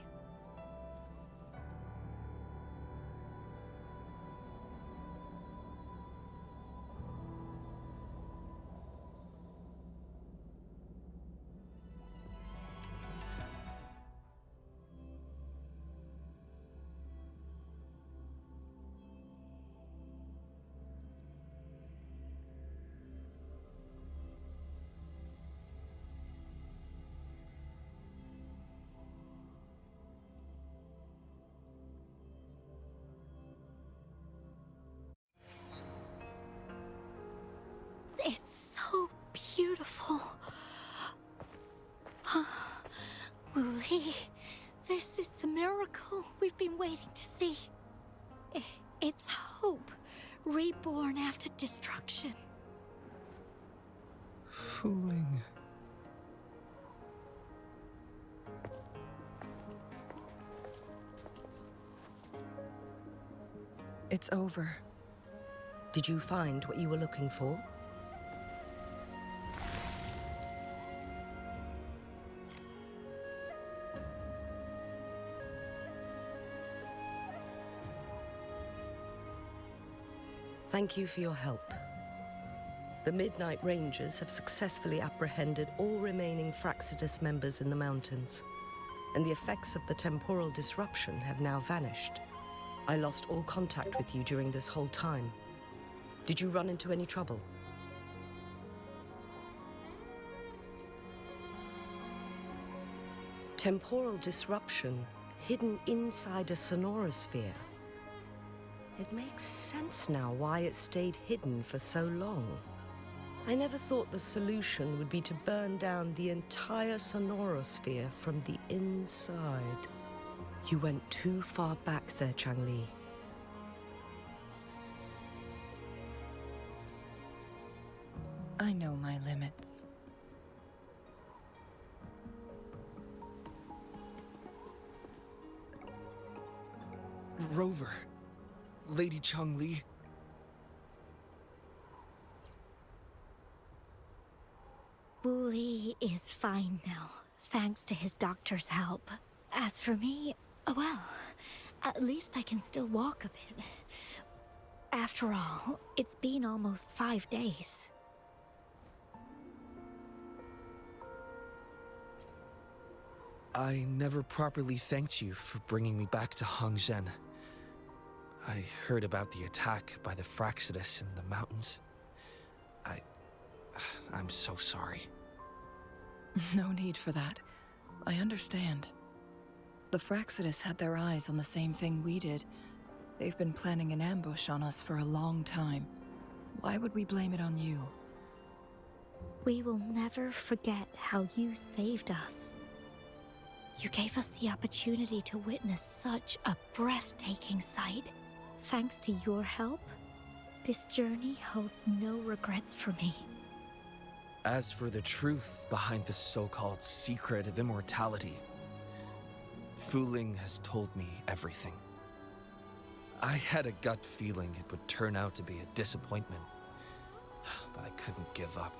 It's so beautiful. Wooly, this is the miracle we've been waiting to see. It's hope, reborn after destruction. Fooling. It's over. Did you find what you were looking for? Thank you for your help. The Midnight Rangers have successfully apprehended all remaining Fraxidus members in the mountains, and the effects of the temporal disruption have now vanished. I lost all contact with you during this whole time. Did you run into any trouble? Temporal disruption hidden inside a sonorosphere. It makes sense now why it stayed hidden for so long. I never thought the solution would be to burn down the entire sonorosphere from the inside. You went too far back there, Changli. I know my limits. Rover. Lady Changli. Wooly is fine now, thanks to his doctor's help. As for me, well, at least I can still walk a bit. After all, it's been almost 5 days. I never properly thanked you for bringing me back to Hongzhen. I heard about the attack by the Fraxidus in the mountains. I'm so sorry. No need for that. I understand. The Fraxidus had their eyes on the same thing we did. They've been planning an ambush on us for a long time. Why would we blame it on you? We will never forget how you saved us. You gave us the opportunity to witness such a breathtaking sight. Thanks to your help, this journey holds no regrets for me. As for the truth behind the so-called secret of immortality, Fuling has told me everything. I had a gut feeling it would turn out to be a disappointment, but I couldn't give up.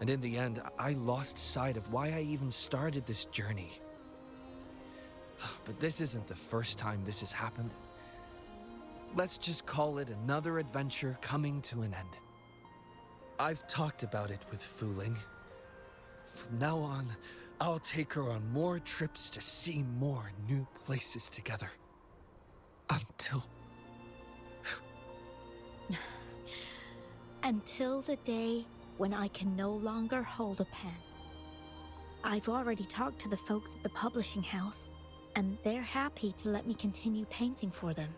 And in the end, I lost sight of why I even started this journey. But this isn't the first time this has happened. Let's just call it another adventure coming to an end. I've talked about it with Fuling. From now on, I'll take her on more trips to see more new places together. Until... Until the day when I can no longer hold a pen. I've already talked to the folks at the publishing house, and they're happy to let me continue painting for them.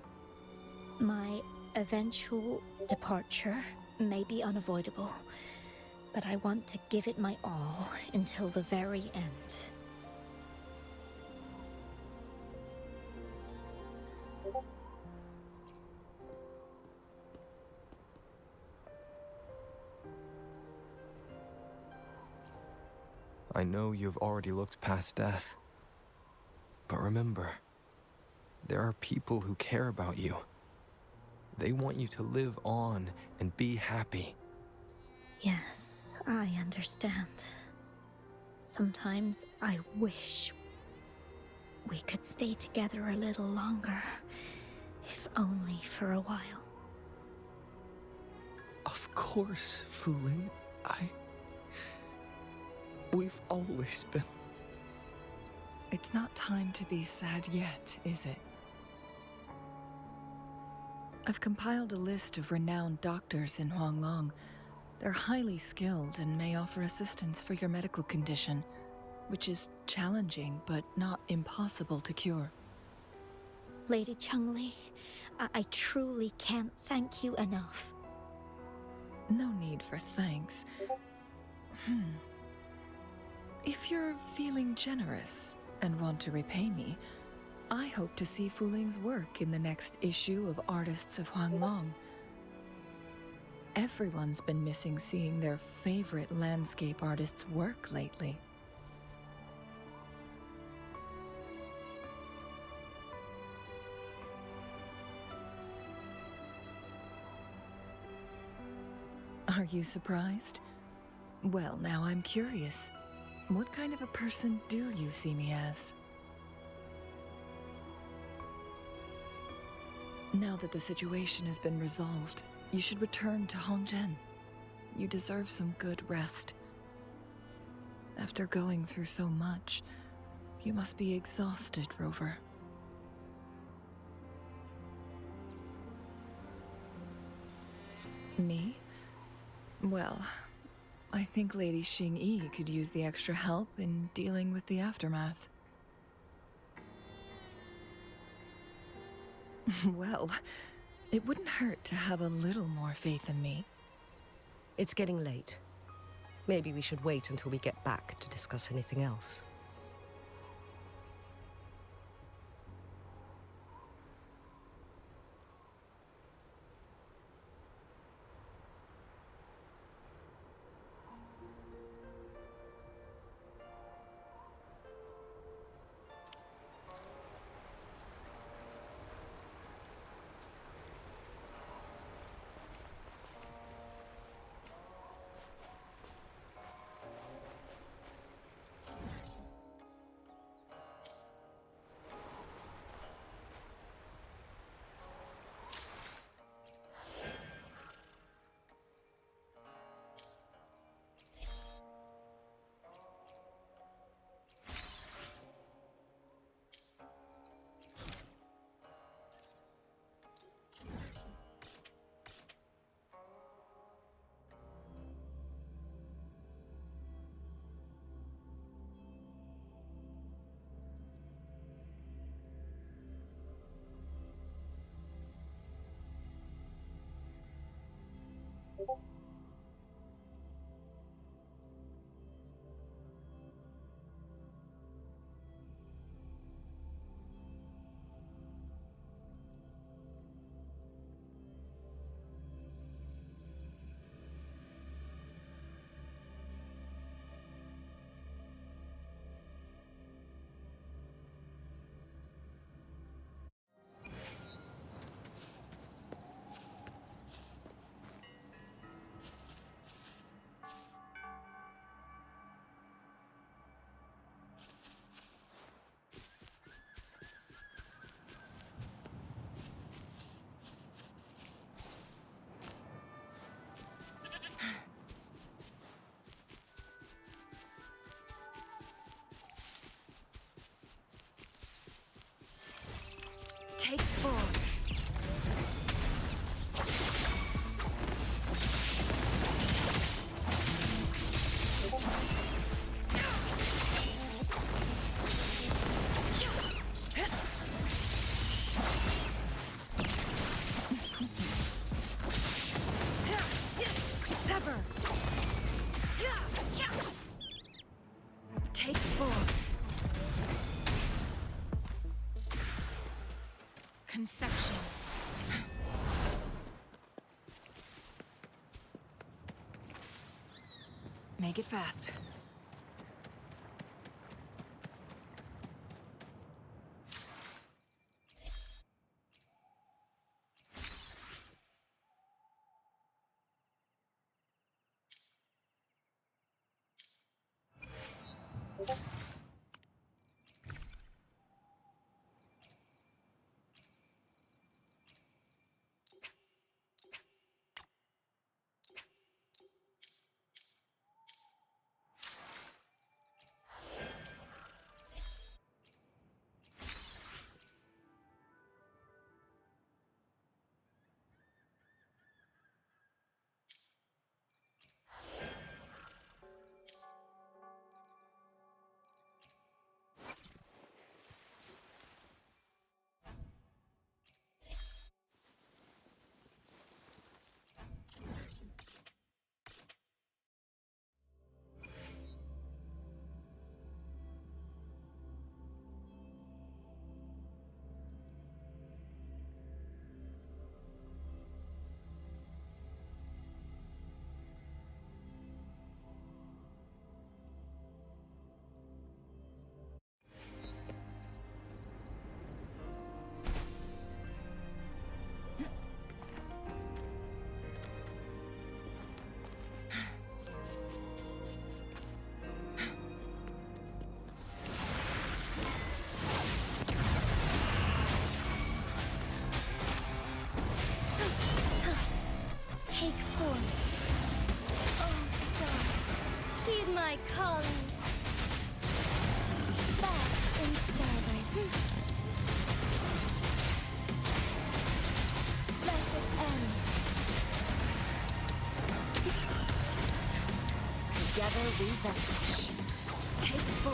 My eventual departure may be unavoidable, but I want to give it my all until the very end. I know you've already looked past death. But remember, there are people who care about you. They want you to live on and be happy. Yes, I understand. Sometimes I wish we could stay together a little longer, if only for a while. Of course, Fu Ling. We've always been... It's not time to be sad yet, is it? I've compiled a list of renowned doctors in Huanglong. They're highly skilled and may offer assistance for your medical condition, which is challenging but not impossible to cure. Lady Changli, I truly can't thank you enough. No need for thanks. If you're feeling generous and want to repay me, I hope to see Fu Ling's work in the next issue of Artists of Huanglong. Everyone's been missing seeing their favorite landscape artists work lately. Are you surprised? Well, now I'm curious. What kind of a person do you see me as? Now that the situation has been resolved, you should return to Hongzhen. You deserve some good rest. After going through so much, you must be exhausted, Rover. Me? Well, I think Lady Xing-Yi could use the extra help in dealing with the aftermath. Well, it wouldn't hurt to have a little more faith in me. It's getting late. Maybe we should wait until we get back to discuss anything else. Take 4. Sever. Take 4. Conception. Make it fast. Take 4. Oh, stars, heed my calling. Bask in starlight. Let it end. Together we vanish. Take 4.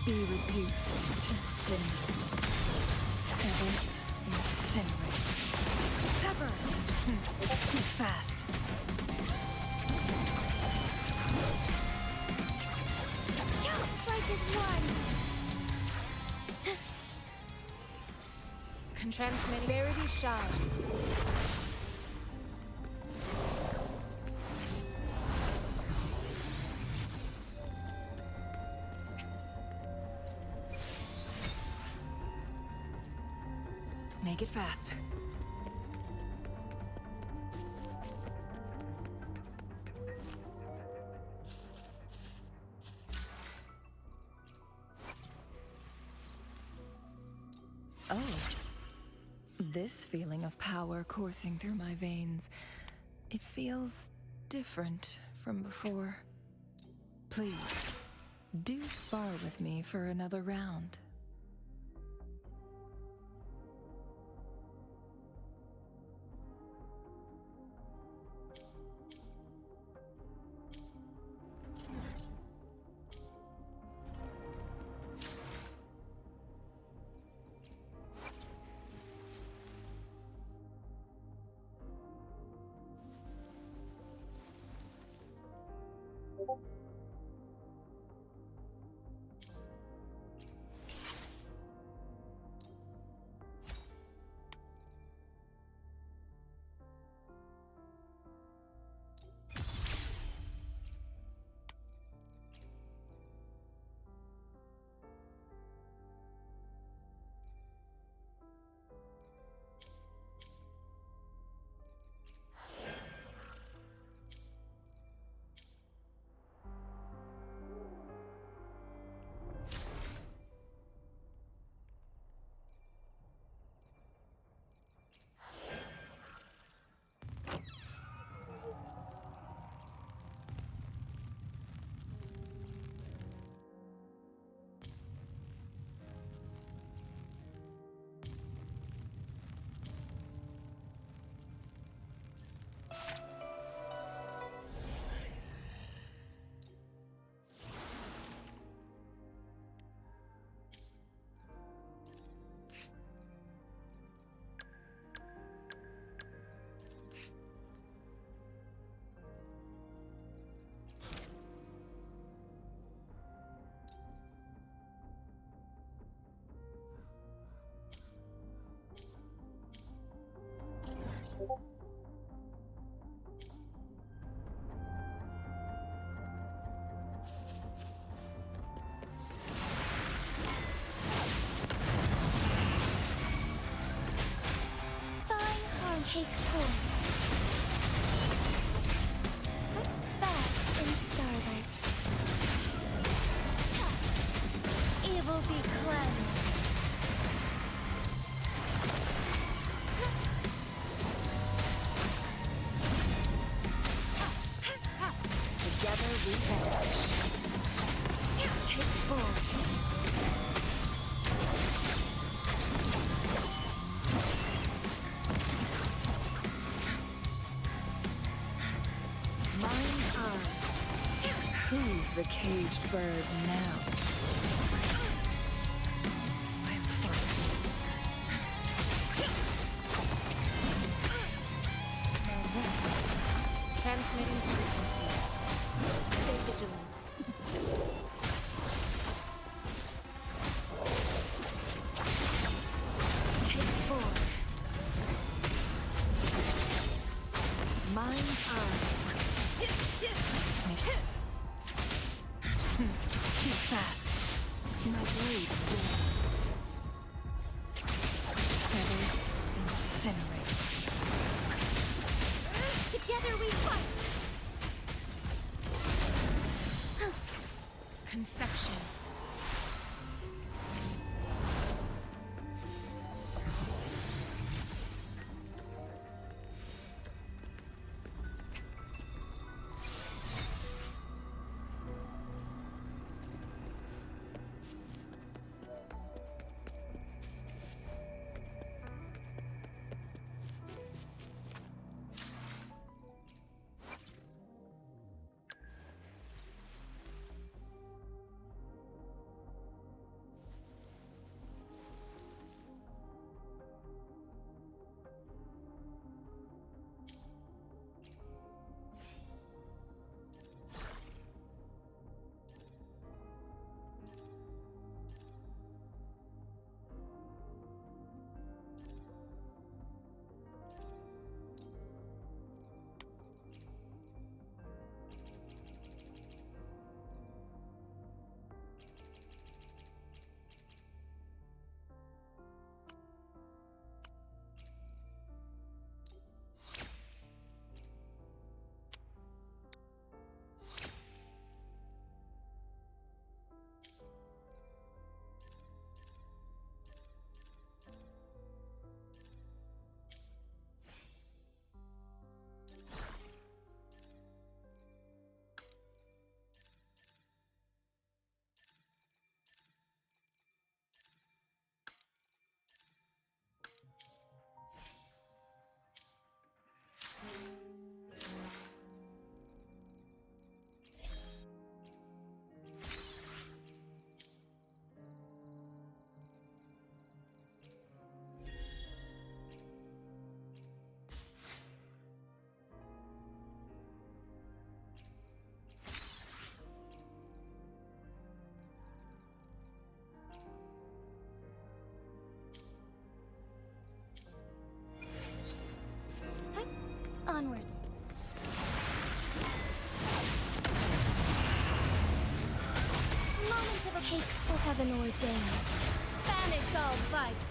Be reduced to cinders. Feathers incinerate. Sever! Be fast. Strike is one. Transmitting. Verity shines. Make it fast. Oh. This feeling of power coursing through my veins, it feels different from before. Please, do spar with me for another round. the caged bird now. I am fine. Now that's Transmitting frequency. Stay vigilant. take 4. Mind eye. Keep fast. My blade burns. Feathers incinerate. Together we fight! Conception. Onwards. Moments of a take for heaven ordains. Banish all vice.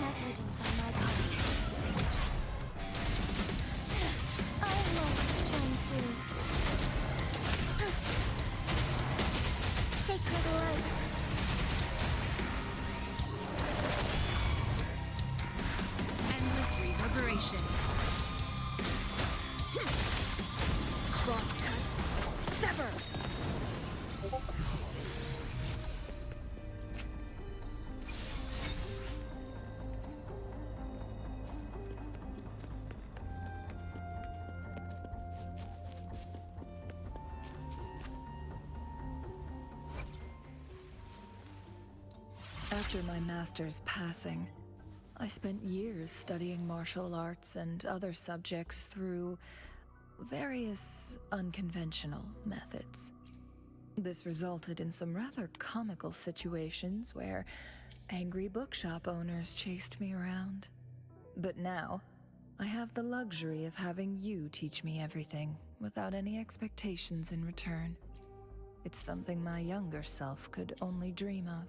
Negligence on my part. I must shine through. Sacred light. Endless reverberation. Crosscut. Sever! After my master's passing, I spent years studying martial arts and other subjects through various unconventional methods. This resulted in some rather comical situations where angry bookshop owners chased me around. But now, I have the luxury of having you teach me everything without any expectations in return. It's something my younger self could only dream of.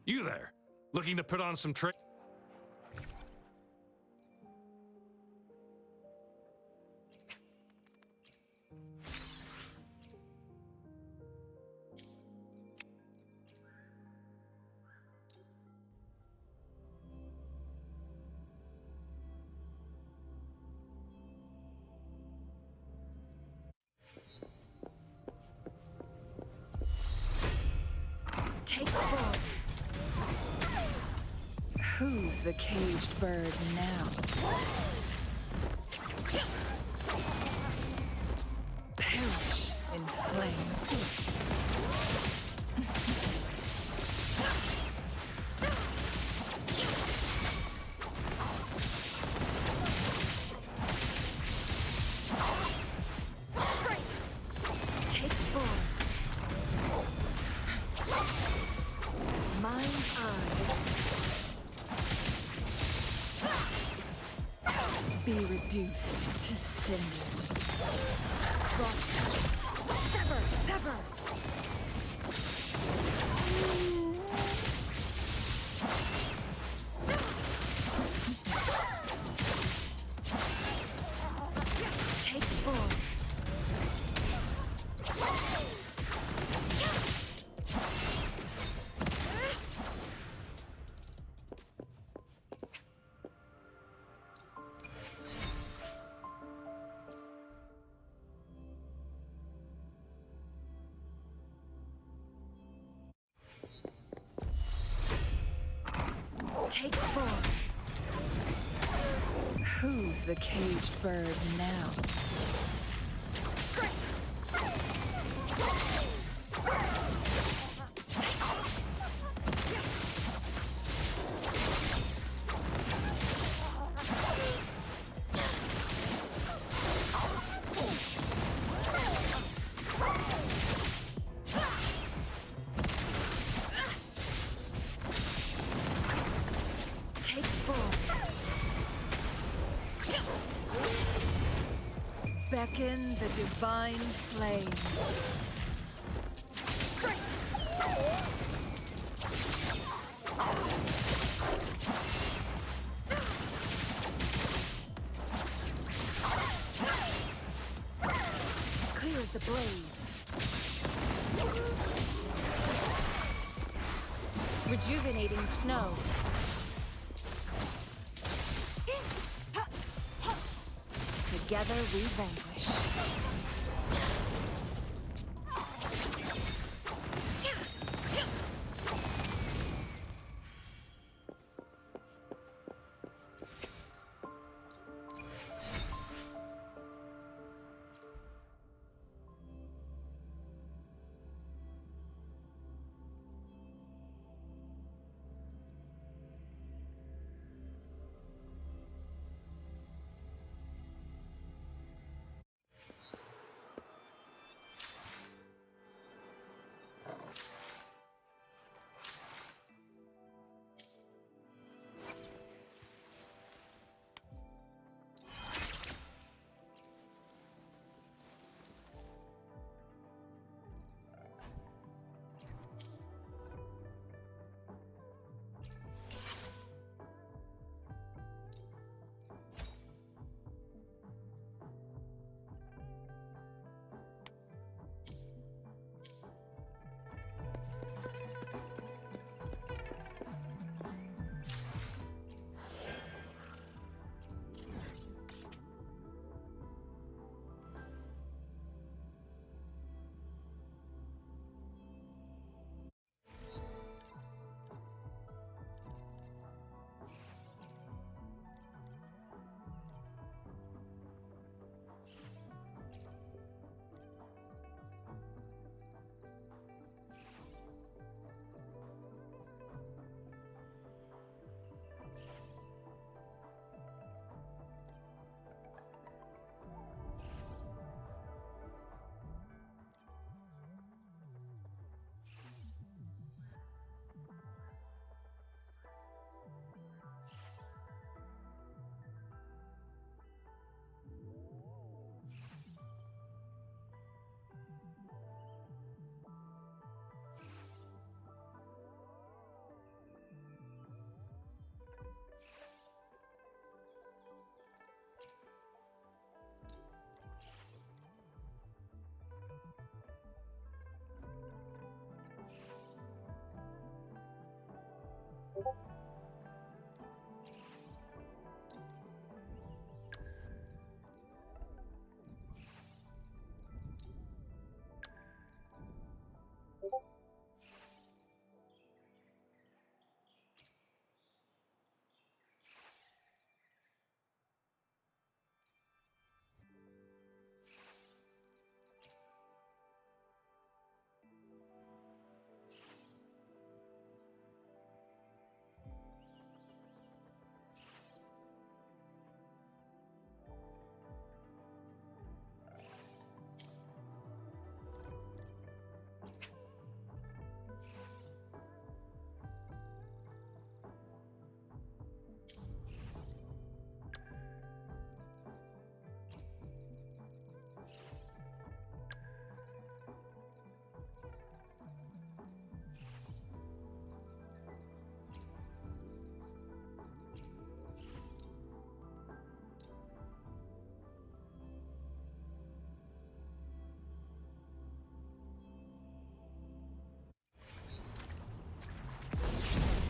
You there, looking to put on some tricks? Take form. Who's the caged bird now? Perish in flame. Take form. Mind's eye. Be reduced to cinders. Cross. Sever! Sever! Take form. Take form. Who's the caged bird now? Take form. Beckon the divine flame. Clear as the blaze. Rejuvenating snow. Together we vanquish.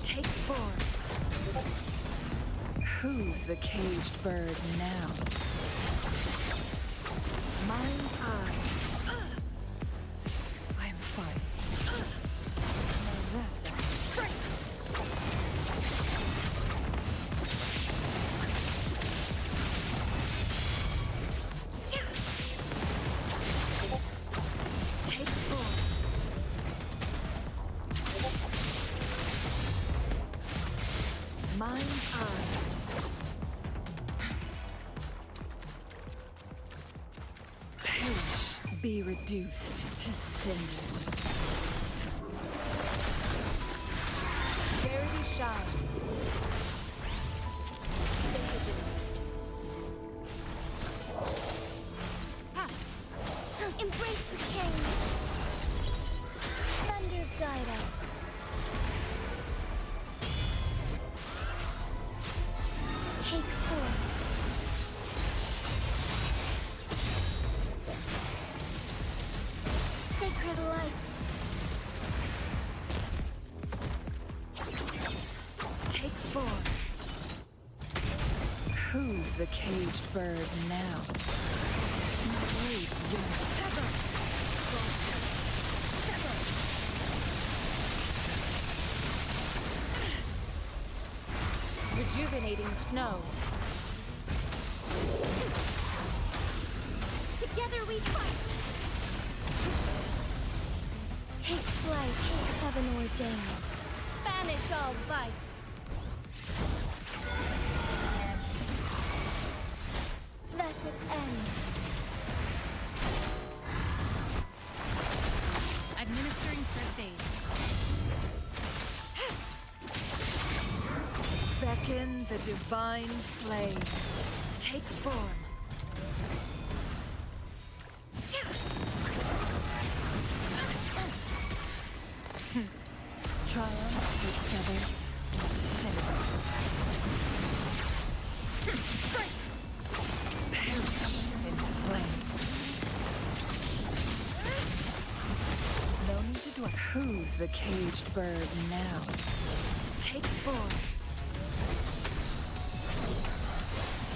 Take form. Who's the caged bird now? Mind eye. I am fine. Now that's a strength. Take form. Mind eye. Perish, be reduced to cinders. Verity shines. Stay vigilant. Ha! Embrace the change. Thunder guide us. Take form. Sacred light. Take form. Who's the caged bird now? My blade yearns. Sever! Sever! Rejuvenating snow. Together we fight. Take flight, heaven ordains. Banish all vice. Thus it ends. Administering first aid. Beckon the divine flames. Take form. Triumph with feathers. Cinders. Perish into flames. No need to dwell. Who's the caged bird now? Take form.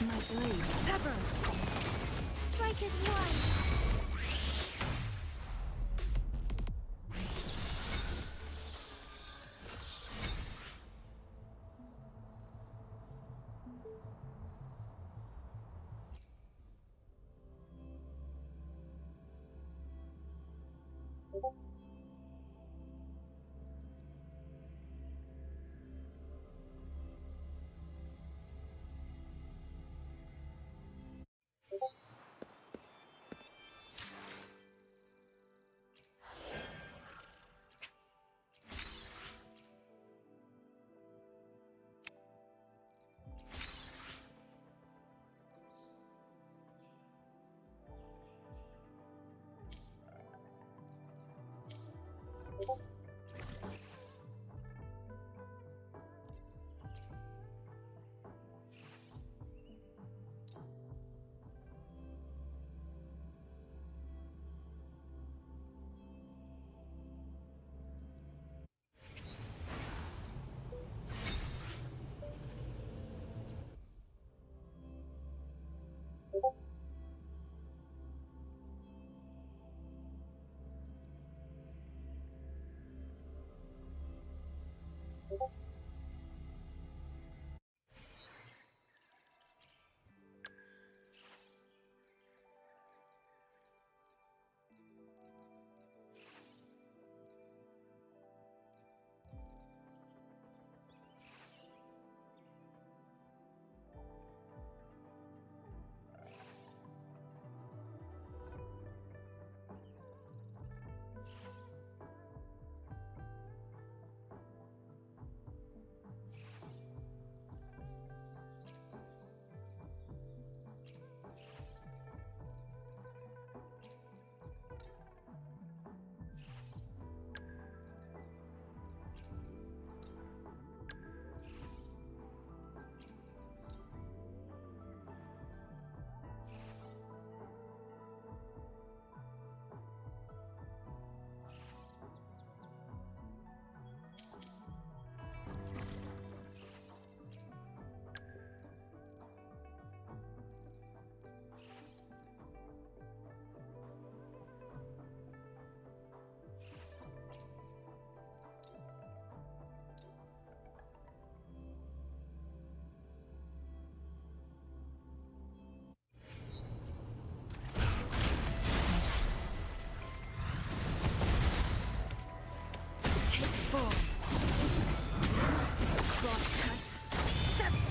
My blade sever. Strike as one.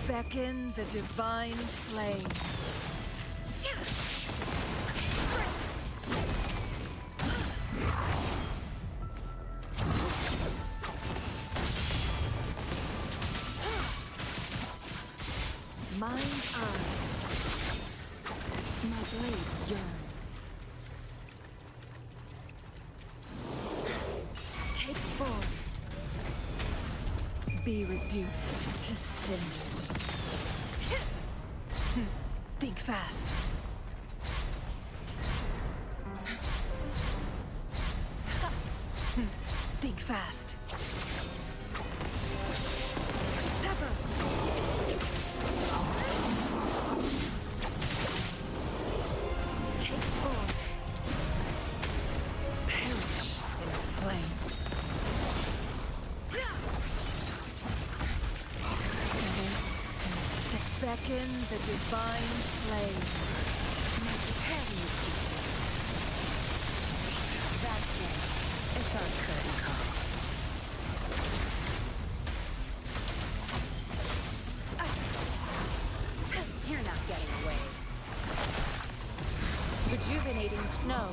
Beckon the divine flame. Mind's eye. My blade yearns. Take form. Be reduced to cinders. Think fast. Think fast. Sever. Take form. Perish in flames. Beckon the divine flame. Tear me to pieces. That's it. It's our curtain call. You're not getting away. Rejuvenating snow.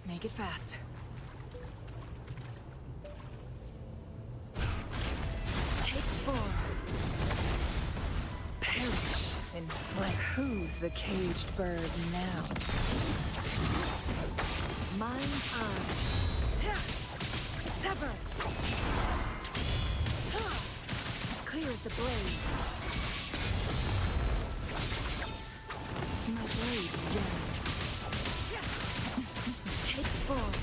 Make it fast. Take form. Perish in flame. Who's the caged bird now? Mind's eye. Sever. Clears the blade. My blade yearns. Take form.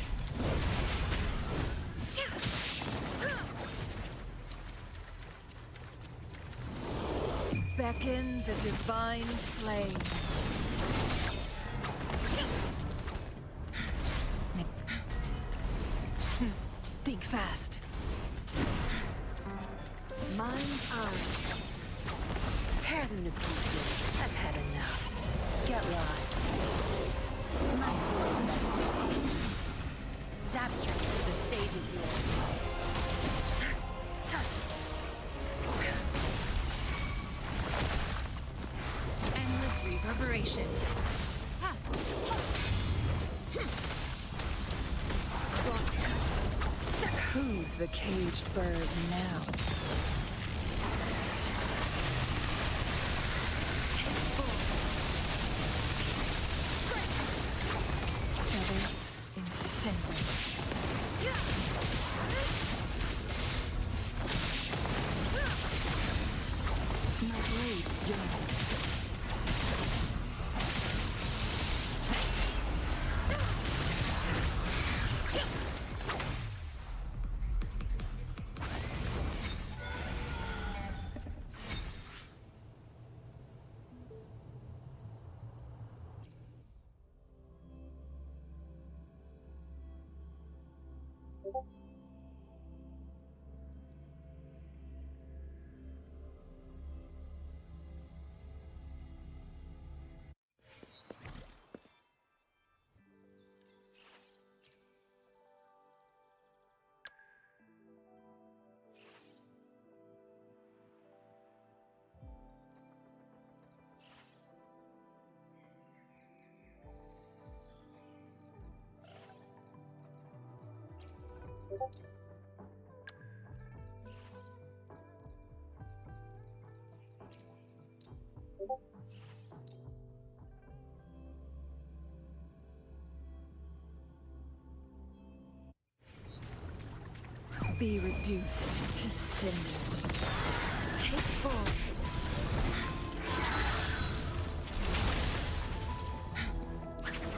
Beckon the divine flame. Think fast. Mind's eye. Tear them to pieces. I've had enough. Get lost. My field of expertise. Zabstrack, the stage is yours. Endless reverberation. Who's the caged bird now? Feathers incinerate. My blade yearns. Be reduced to cinders. Take form.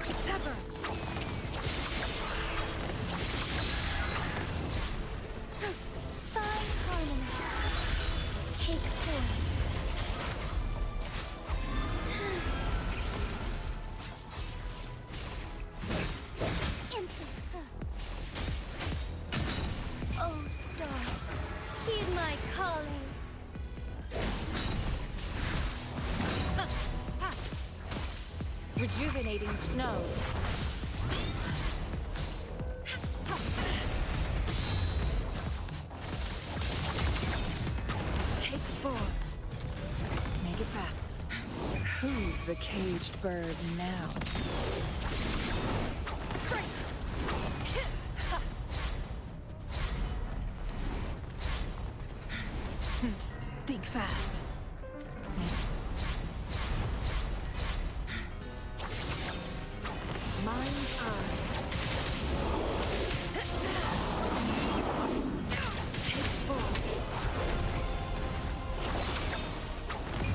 Sever. Fine harmony. Take form. Oh, stars, heed my calling. Rejuvenating snow. Take form. Make it back. Who's the caged bird now? Think fast. Mind's eye. Take form.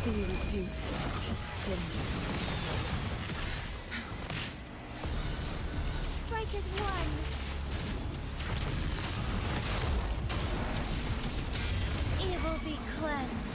Be reduced to cinders. Strike as one. Evil be cleansed.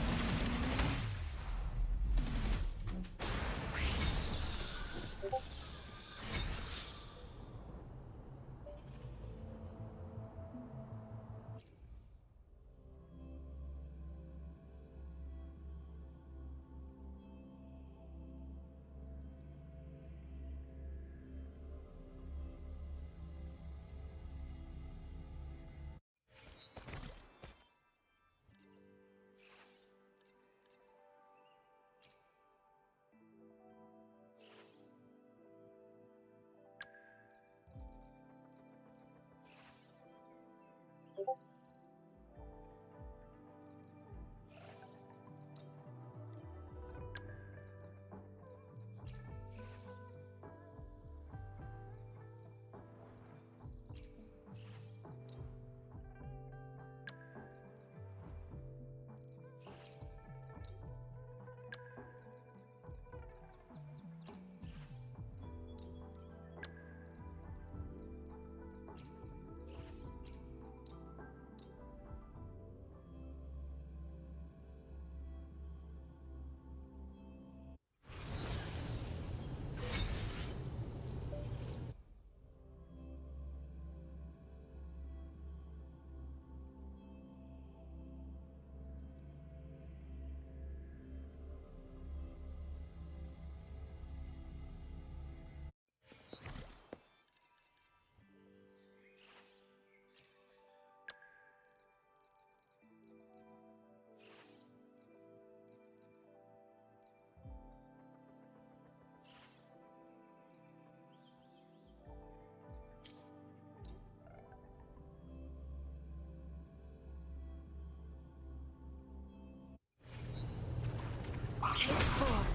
Take form.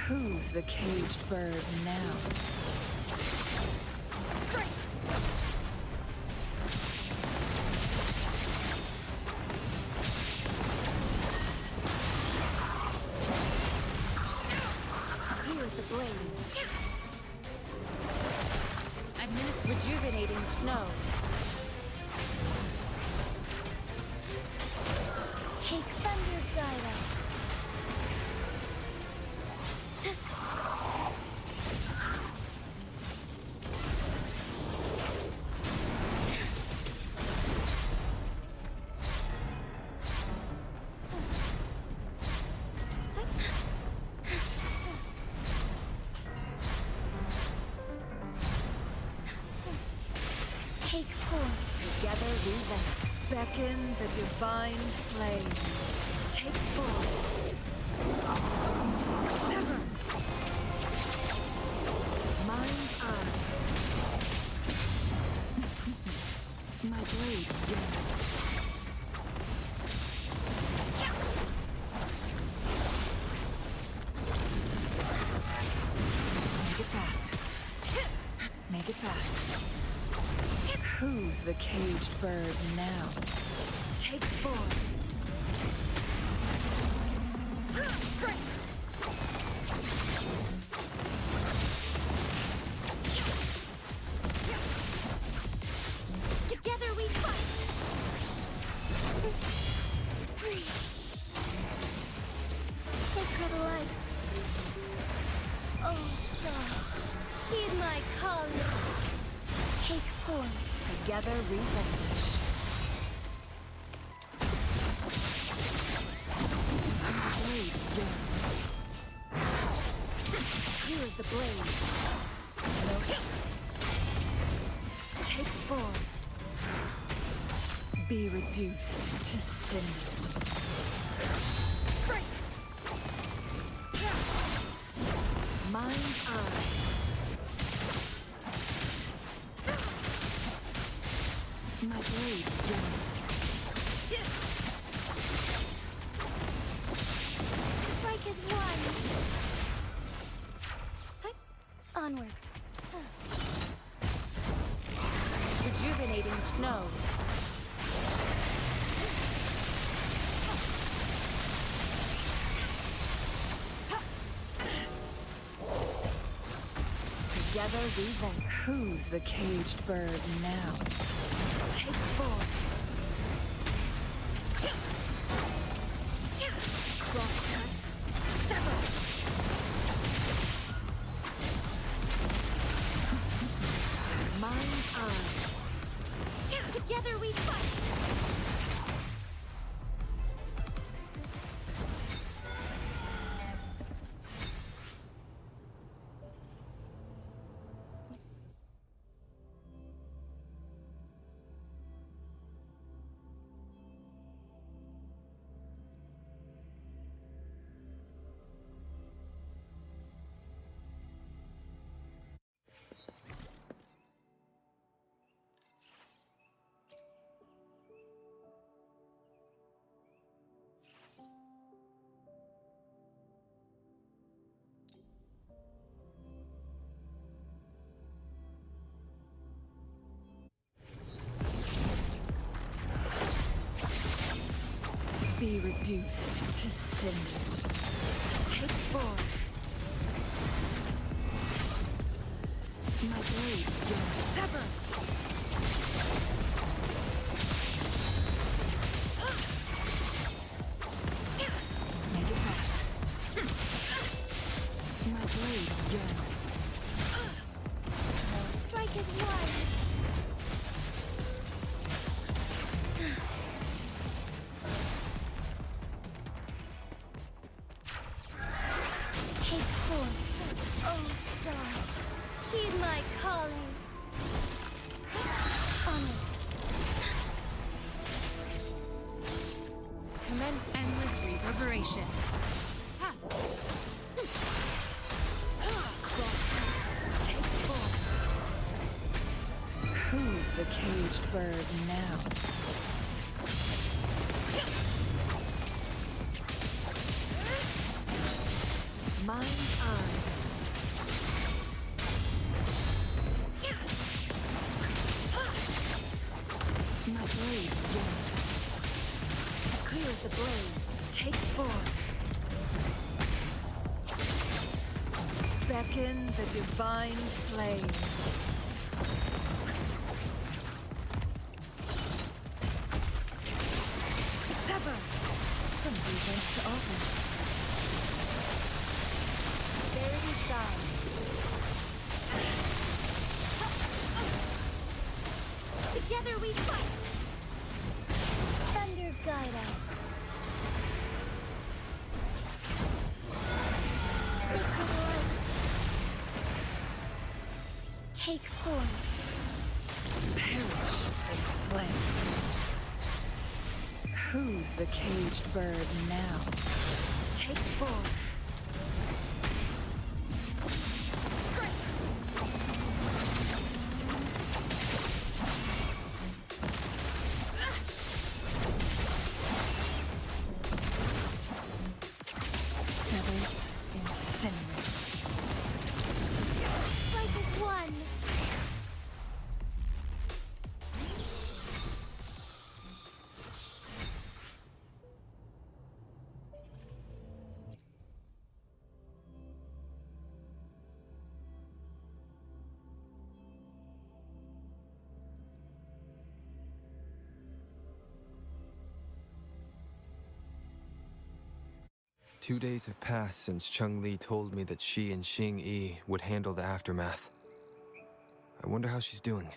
Who's the caged bird now? Here is the blade. Administer rejuvenating snow. Take thunder, Gyra. Take form. Together we vent. Beckon the divine flame. Take form. Sever. Mind's eye. My blade yearns. Make it fast. Make it fast. Who's the caged bird now? Take form. Together we fight. Sacred light. Oh, stars, heed my calling. Take form. Together we vanish. My blade yearns. Here is the blade. No. Take form. Be reduced to cinders. Mind's eye. My blade yearns. Strike as one. Onwards. Rejuvenating snow. Together we vent. Who's the caged bird now? Take form. Crosscut. Sever. Mind's eye. Together we fight. Be reduced to cinders. Take form. My blade yearns. Sever. Make it fast. My blade yearns. Strike as one. Take form. Oh, stars, heed my calling. Onwards. Commence endless reverberation. Ha! Take form. Who's the caged bird now? Mind's eye. My blade yearns. Clear as the blaze. Take form. Beckon the divine flame. Sever. From defense to offense. Verity shines. Together we fight. Thunder guide us. Sacred light. Take form. Perish. play. Who's the caged bird now? Take full. Feathers incinerate. Strike is one. 2 days have passed since Changli told me that she and Xing Yi would handle the aftermath. I wonder how she's doing.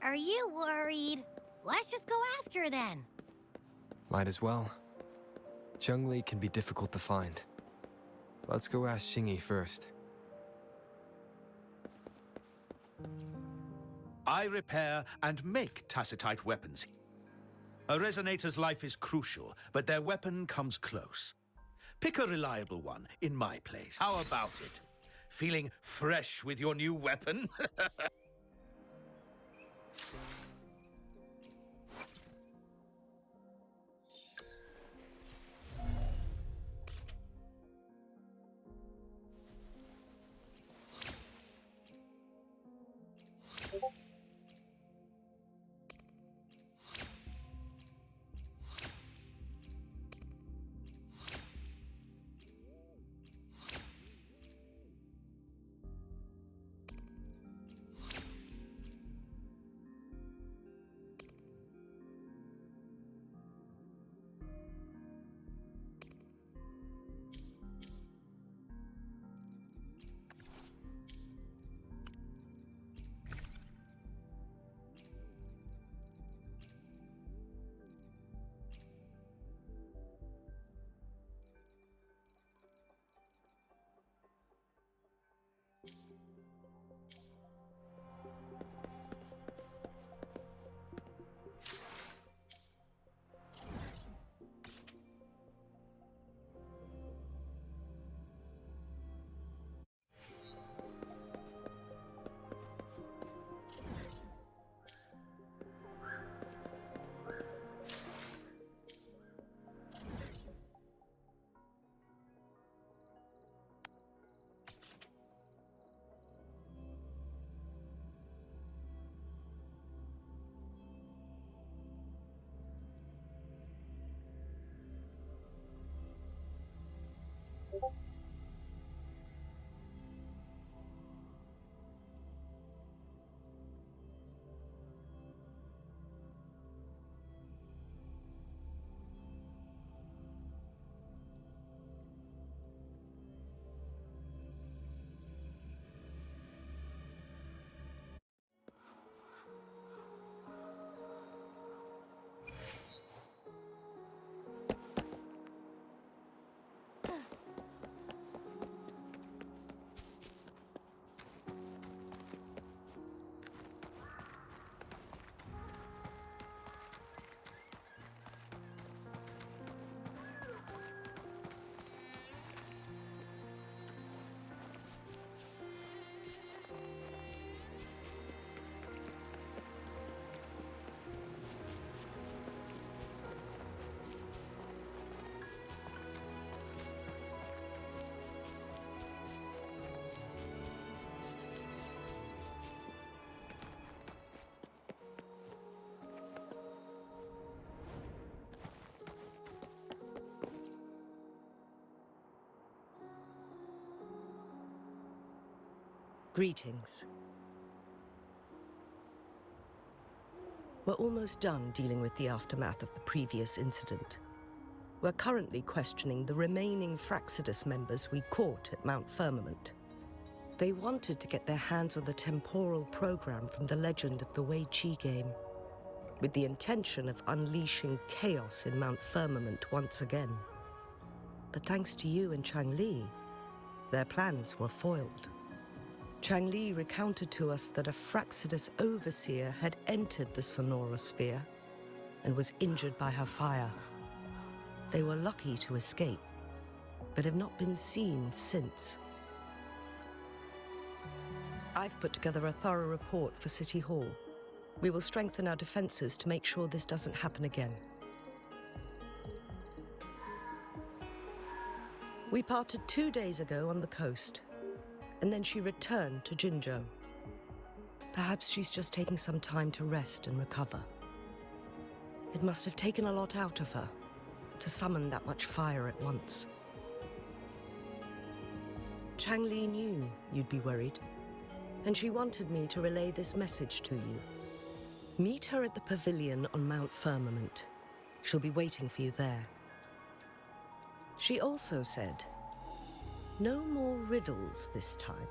Are you worried? Let's just go ask her then. Might as well. Changli can be difficult to find. Let's go ask Xing Yi first. I repair and make tacitite weapons. A resonator's life is crucial, but their weapon comes close. Pick a reliable one in my place. How about it? Feeling fresh with your new weapon? Greetings. We're almost done dealing with the aftermath of the previous incident. We're currently questioning the remaining Fraxidus members we caught at Mount Firmament. They wanted to get their hands on the temporal program from the legend of the Wei Qi game, with the intention of unleashing chaos in Mount Firmament once again. But thanks to you and Changli, their plans were foiled. Changli recounted to us that a Fraxidus overseer had entered the sonorosphere and was injured by her fire. They were lucky to escape, but have not been seen since. I've put together a thorough report for City Hall. We will strengthen our defenses to make sure this doesn't happen again. We parted 2 days ago on the coast, and then she returned to Jinzhou. Perhaps she's just taking some time to rest and recover. It must have taken a lot out of her to summon that much fire at once. Changli knew you'd be worried, and she wanted me to relay this message to you. Meet her at the pavilion on Mount Firmament. She'll be waiting for you there. She also said, no more riddles this time.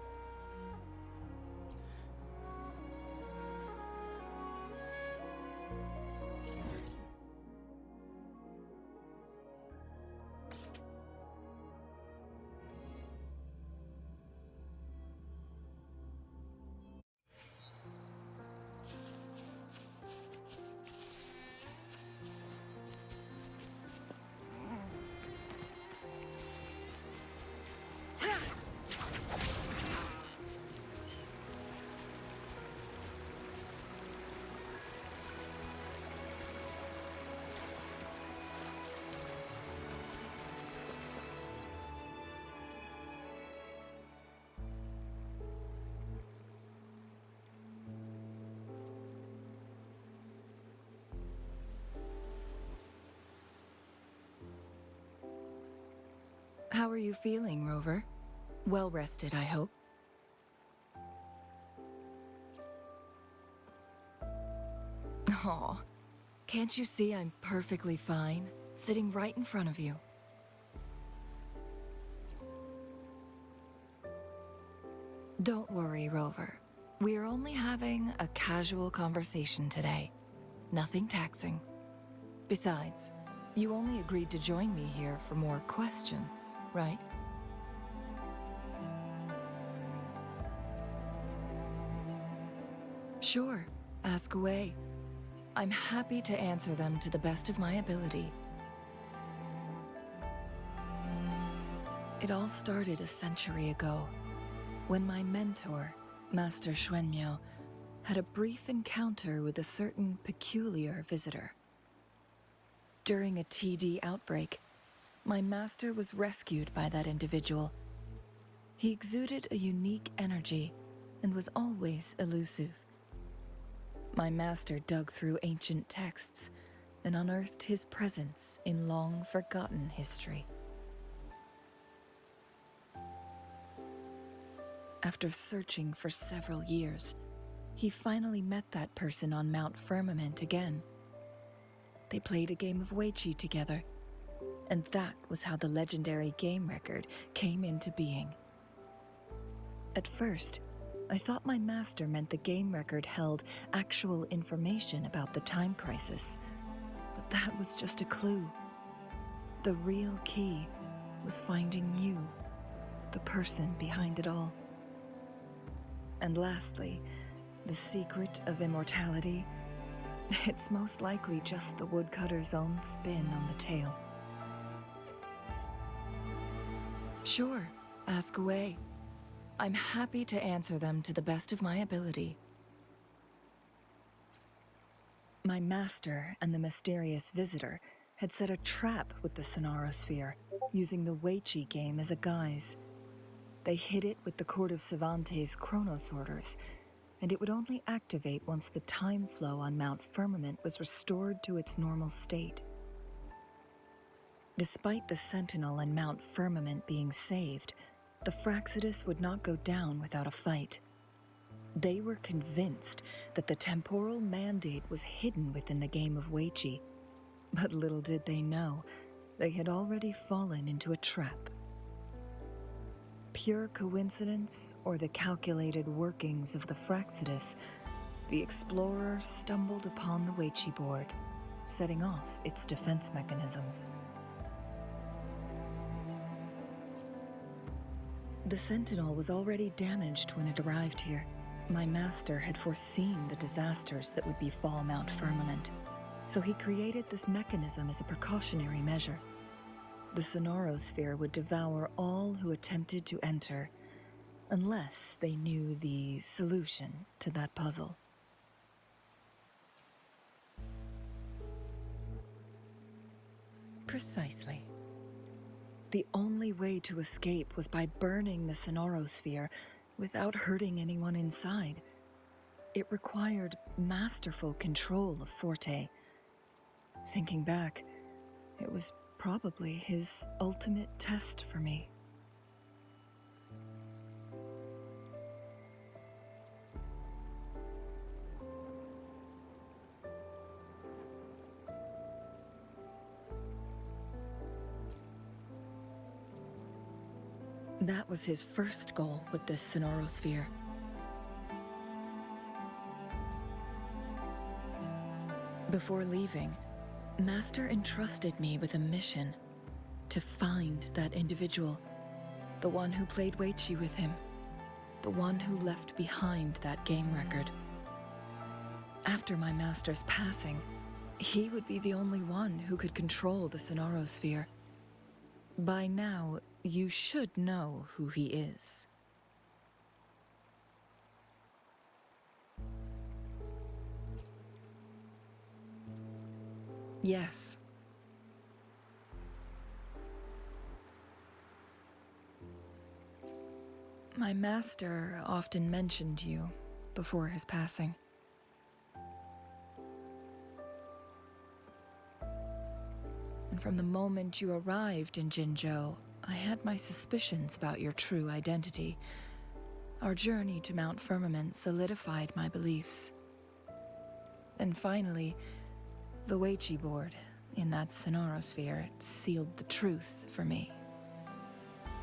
How are you feeling, Rover? Well rested, I hope. Aw, can't you see I'm perfectly fine, sitting right in front of you? Don't worry, Rover. We're only having a casual conversation today. Nothing taxing. Besides, you only agreed to join me here for more questions, right? Sure, ask away. I'm happy to answer them to the best of my ability. It all started a century ago, when my mentor, Master Xuanmiao, had a brief encounter with a certain peculiar visitor. During a TD outbreak, my master was rescued by that individual. He exuded a unique energy and was always elusive. My master dug through ancient texts and unearthed his presence in long-forgotten history. After searching for several years, he finally met that person on Mount Firmament again. They played a game of Weiqi together, and that was how the legendary game record came into being. At first, I thought my master meant the game record held actual information about the time crisis, but that was just a clue. The real key was finding you, the person behind it all. And lastly, the secret of immortality. It's most likely just the woodcutter's own spin on the tale. Sure, ask away. I'm happy to answer them to the best of my ability. My master and the mysterious visitor had set a trap with the Sonorosphere, using the Weiqi game as a guise. They hid it with the Court of Cervantes' Chronos orders, and it would only activate once the time flow on Mount Firmament was restored to its normal state. Despite the Sentinel and Mount Firmament being saved, the Fraxidus would not go down without a fight. They were convinced that the temporal mandate was hidden within the game of Weiqi, but little did they know, they had already fallen into a trap. Pure coincidence or the calculated workings of the Fraxidus, the explorer stumbled upon the Weiqi board, setting off its defense mechanisms. The Sentinel was already damaged when it arrived here. My master had foreseen the disasters that would befall Mount Firmament, so he created this mechanism as a precautionary measure. The Sonorosphere would devour all who attempted to enter, unless they knew the solution to that puzzle. Precisely. The only way to escape was by burning the Sonorosphere without hurting anyone inside. It required masterful control of Forte. Thinking back, it was probably his ultimate test for me. That was his first goal with this Sonorosphere. Before leaving, Master entrusted me with a mission to find that individual, the one who played Weichi with him, the one who left behind that game record. After my master's passing, he would be the only one who could control the Sonorosphere. By now, you should know who he is. Yes. My master often mentioned you before his passing. And from the moment you arrived in Jinzhou, I had my suspicions about your true identity. Our journey to Mount Firmament solidified my beliefs. And finally, the Weichi board in that Sonorosphere sealed the truth for me.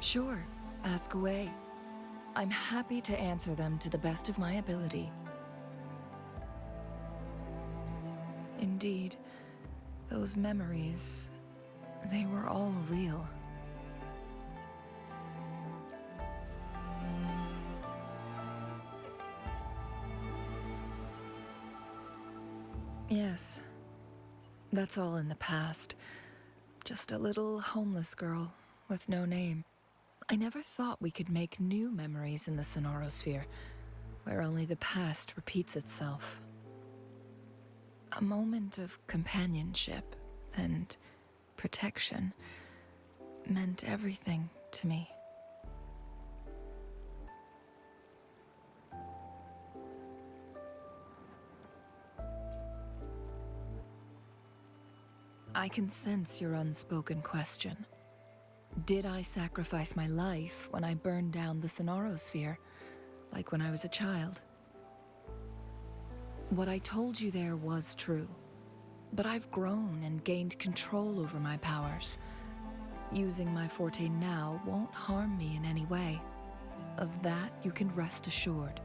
Sure, ask away. I'm happy to answer them to the best of my ability. Indeed, those memories, they were all real. Yes, that's all in the past. Just a little homeless girl with no name. I never thought we could make new memories in the Sonorosphere, where only the past repeats itself. A moment of companionship and protection meant everything to me. I can sense your unspoken question. Did I sacrifice my life when I burned down the Sonorosphere, like when I was a child? What I told you there was true, but I've grown and gained control over my powers. Using my forte now won't harm me in any way. Of that, you can rest assured.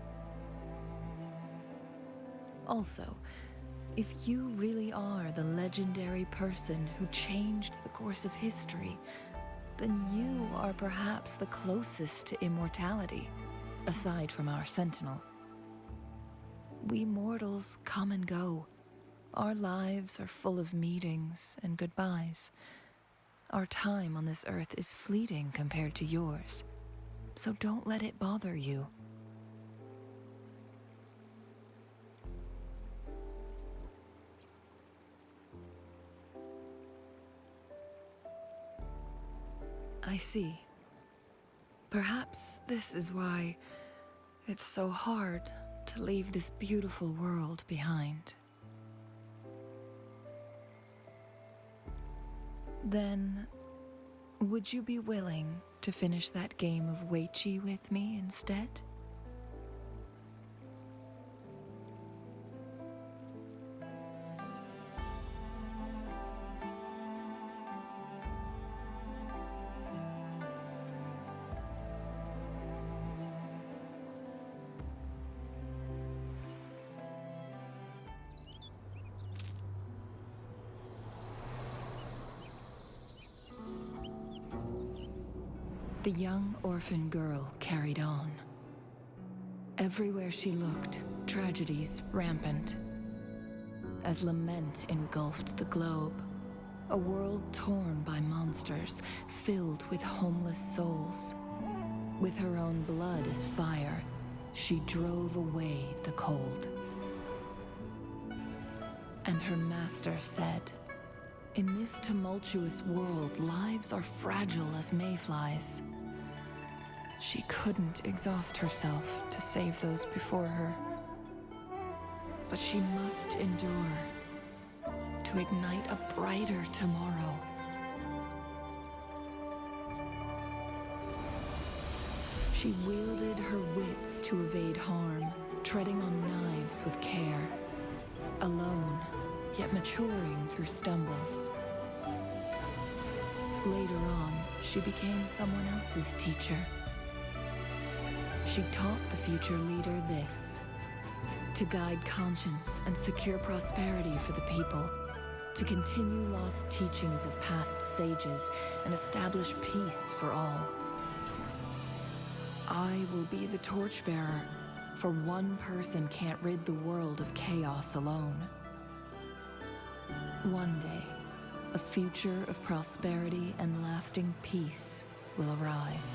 Also, if you really are the legendary person who changed the course of history, then you are perhaps the closest to immortality, aside from our Sentinel. We mortals come and go. Our lives are full of meetings and goodbyes. Our time on this earth is fleeting compared to yours, so don't let it bother you. I see. Perhaps this is why it's so hard to leave this beautiful world behind. Then, would you be willing to finish that game of Weichi with me instead? The young orphan girl carried on. Everywhere she looked, tragedies rampant. As lament engulfed the globe, a world torn by monsters, filled with homeless souls. With her own blood as fire, she drove away the cold. And her master said, "In this tumultuous world, lives are fragile as mayflies." She couldn't exhaust herself to save those before her. But she must endure to ignite a brighter tomorrow. She wielded her wits to evade harm, treading on knives with care. Alone, yet maturing through stumbles. Later on, she became someone else's teacher. She taught the future leader this: to guide conscience and secure prosperity for the people, to continue lost teachings of past sages and establish peace for all. I will be the torchbearer, for one person can't rid the world of chaos alone. One day, a future of prosperity and lasting peace will arrive.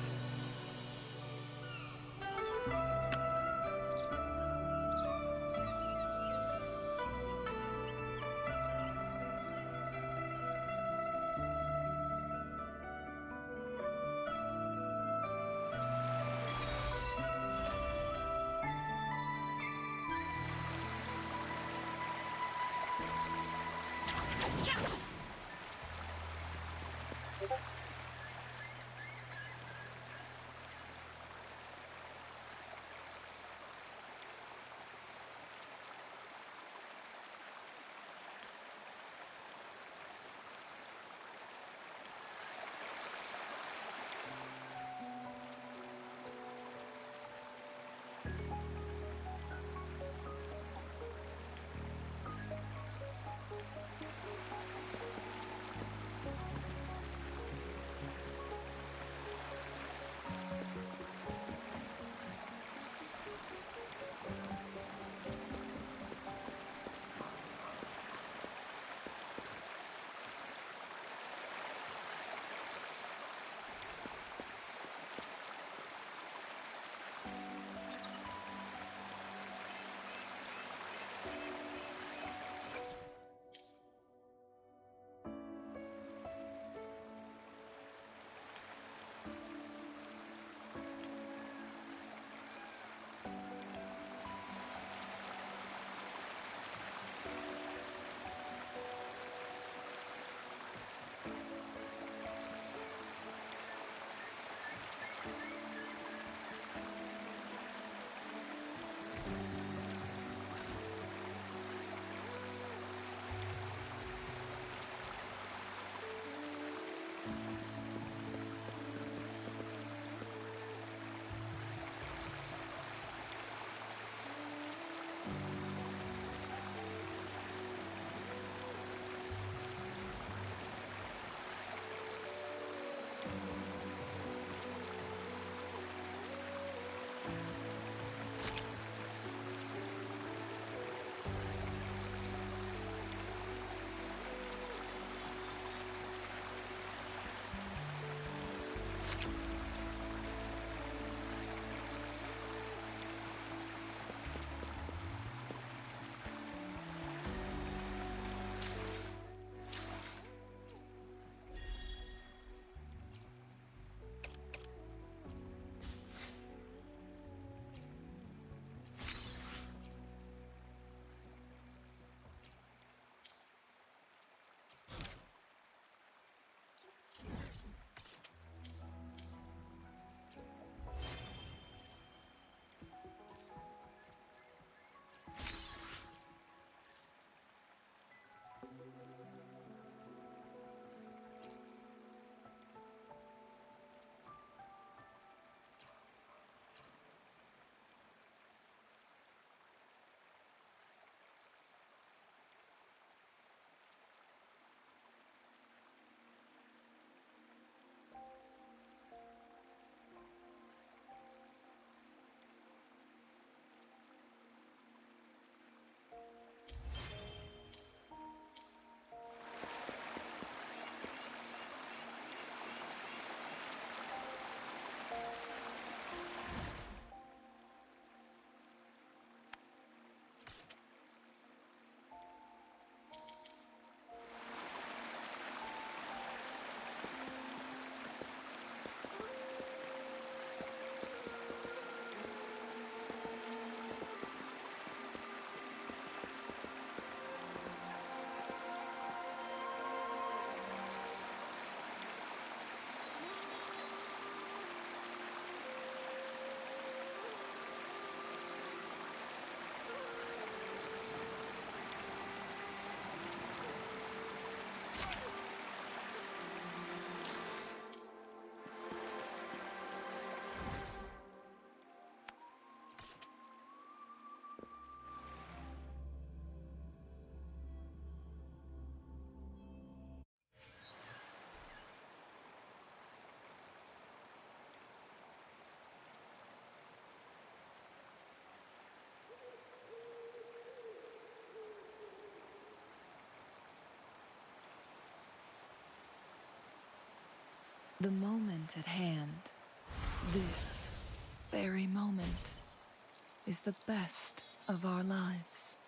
The moment at hand, this very moment, is the best of our lives.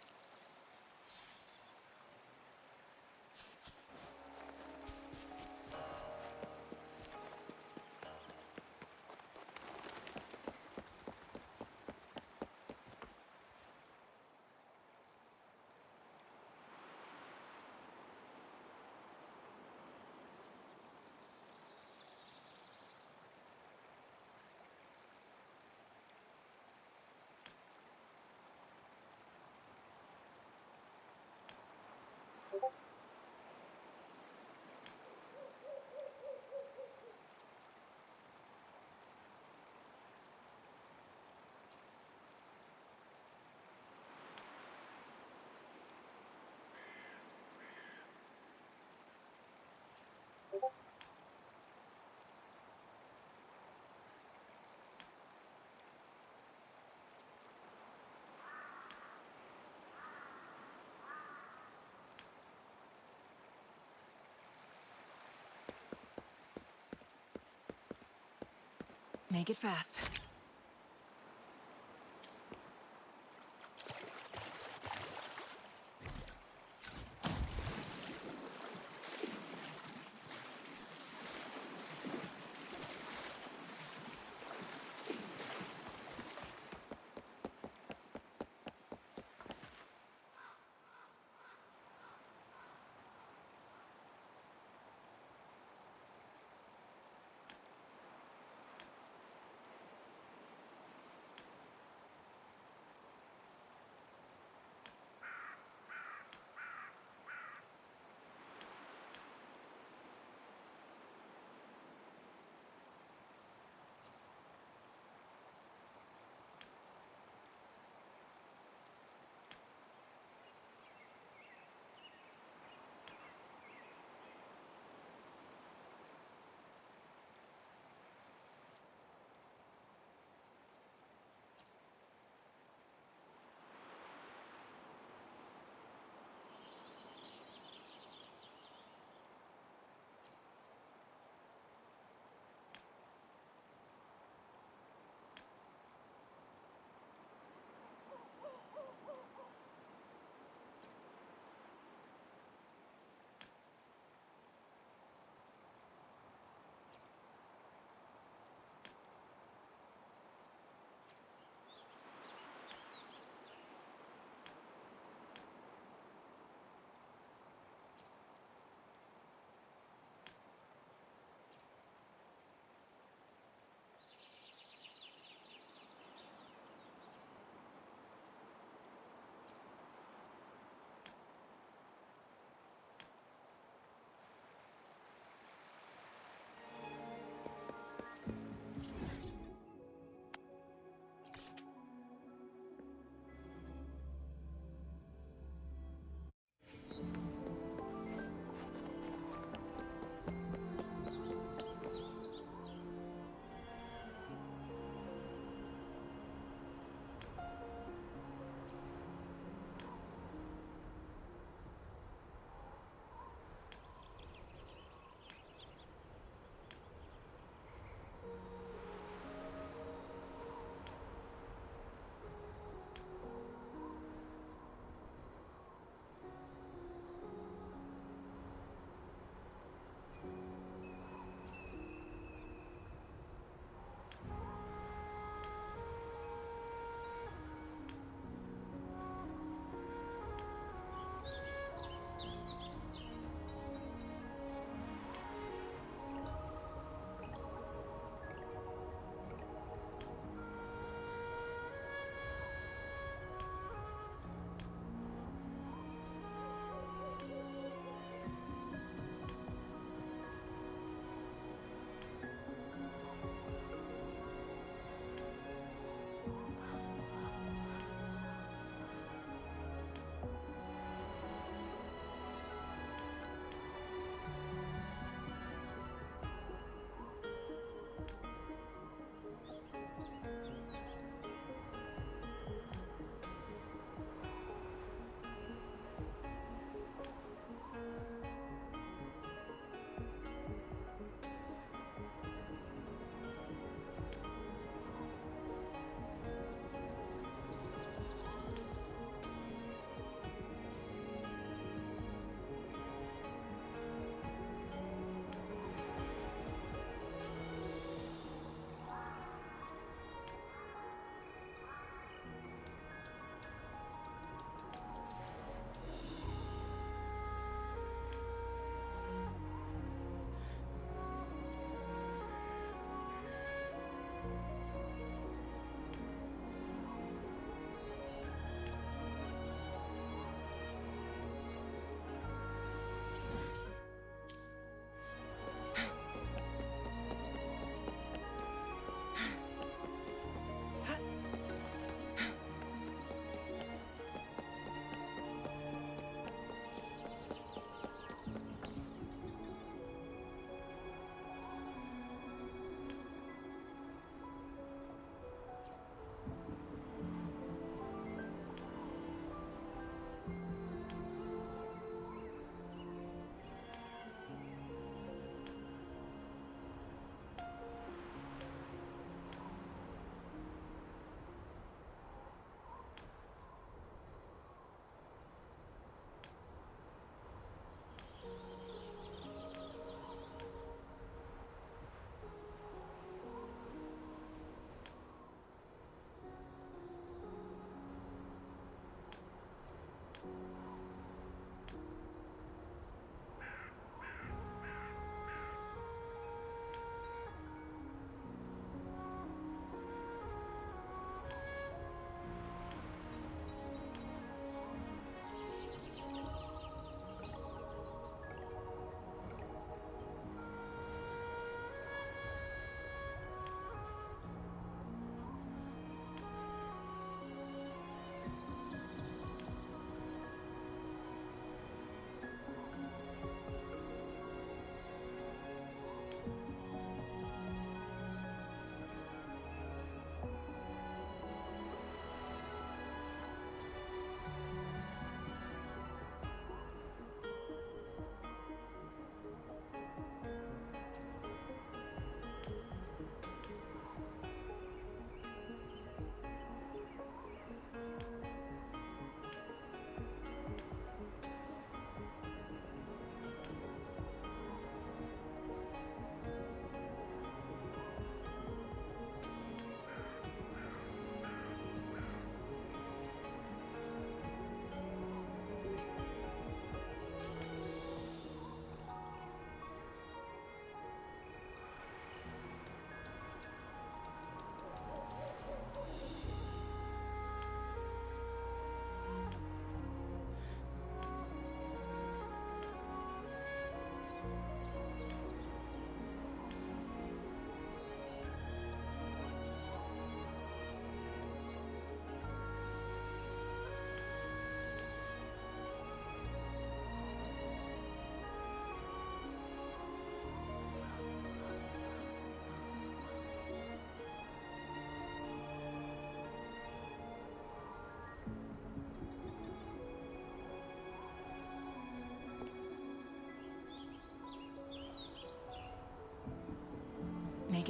Make it fast.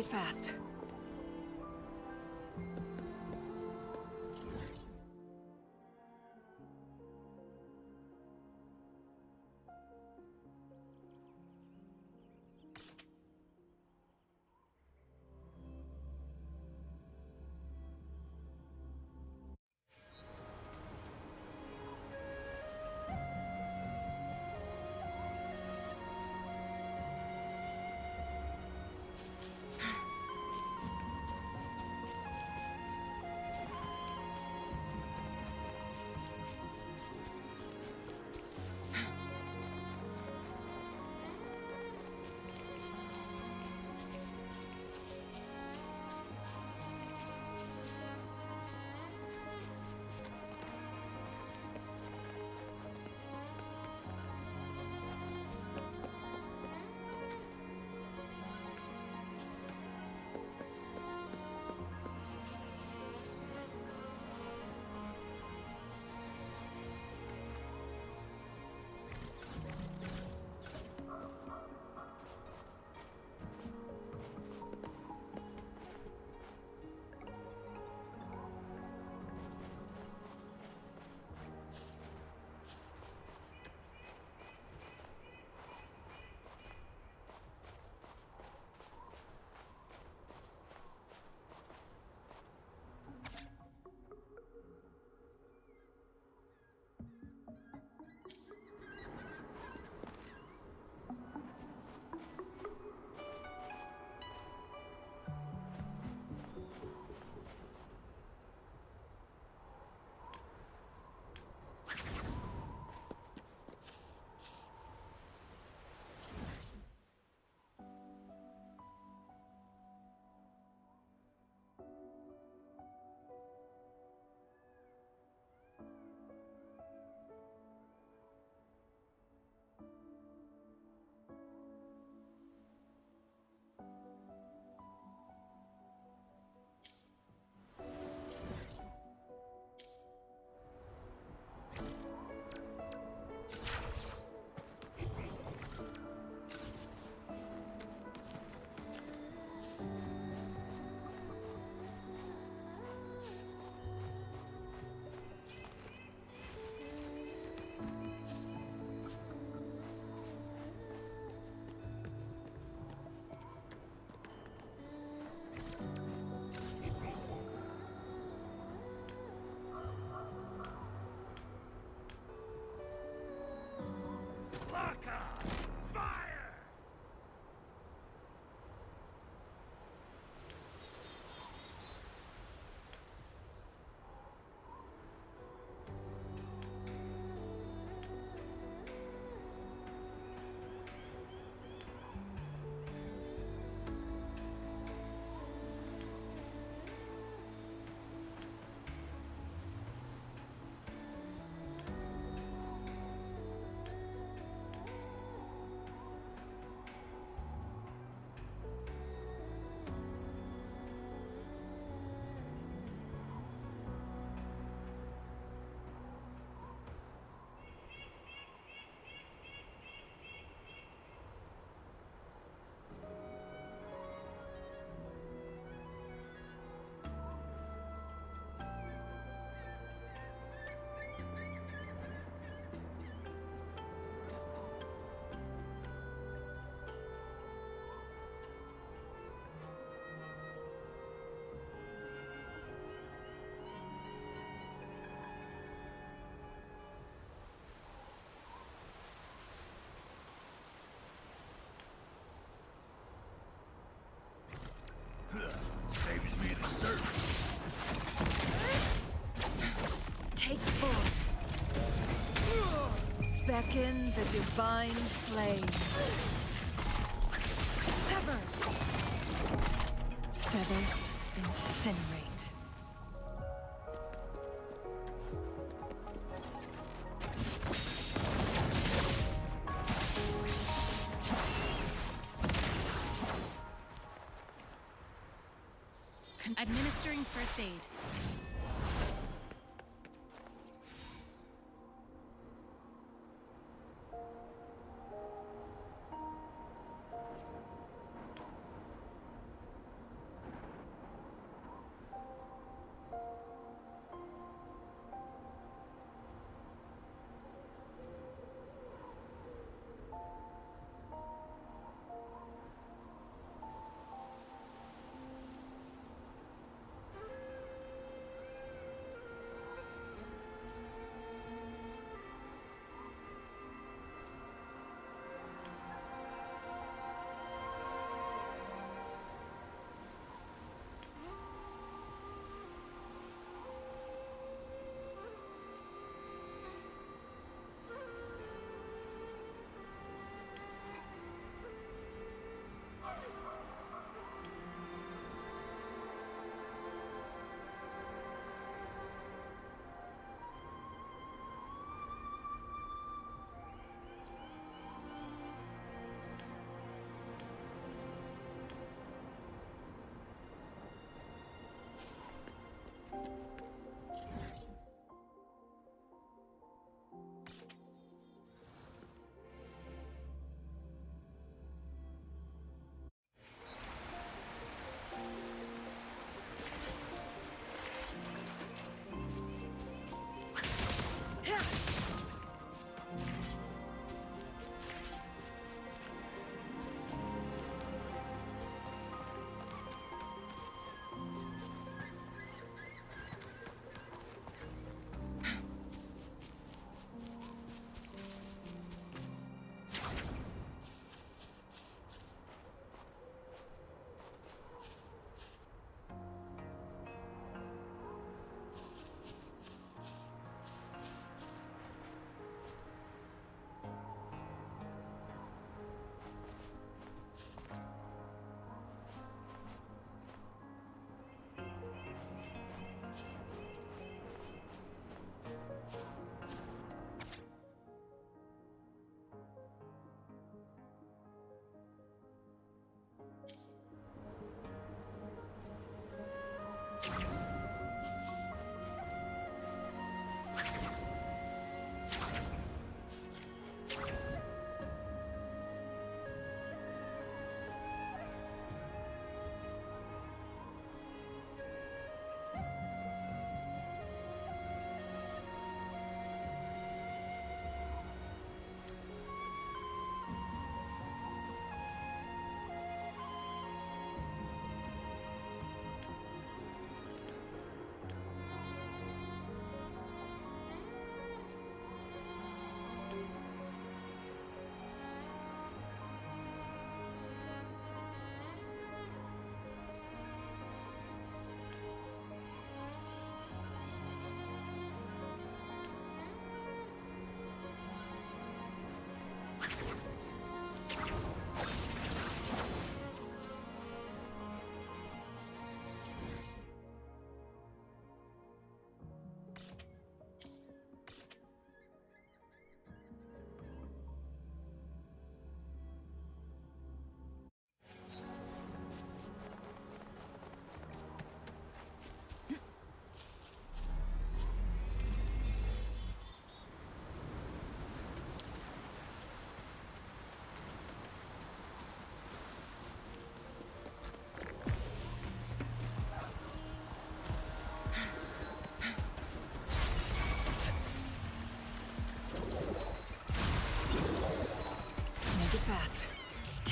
it fast. Saves me the search. Take form. Beckon the divine flame. Sever. Feathers incinerate. Administering first aid.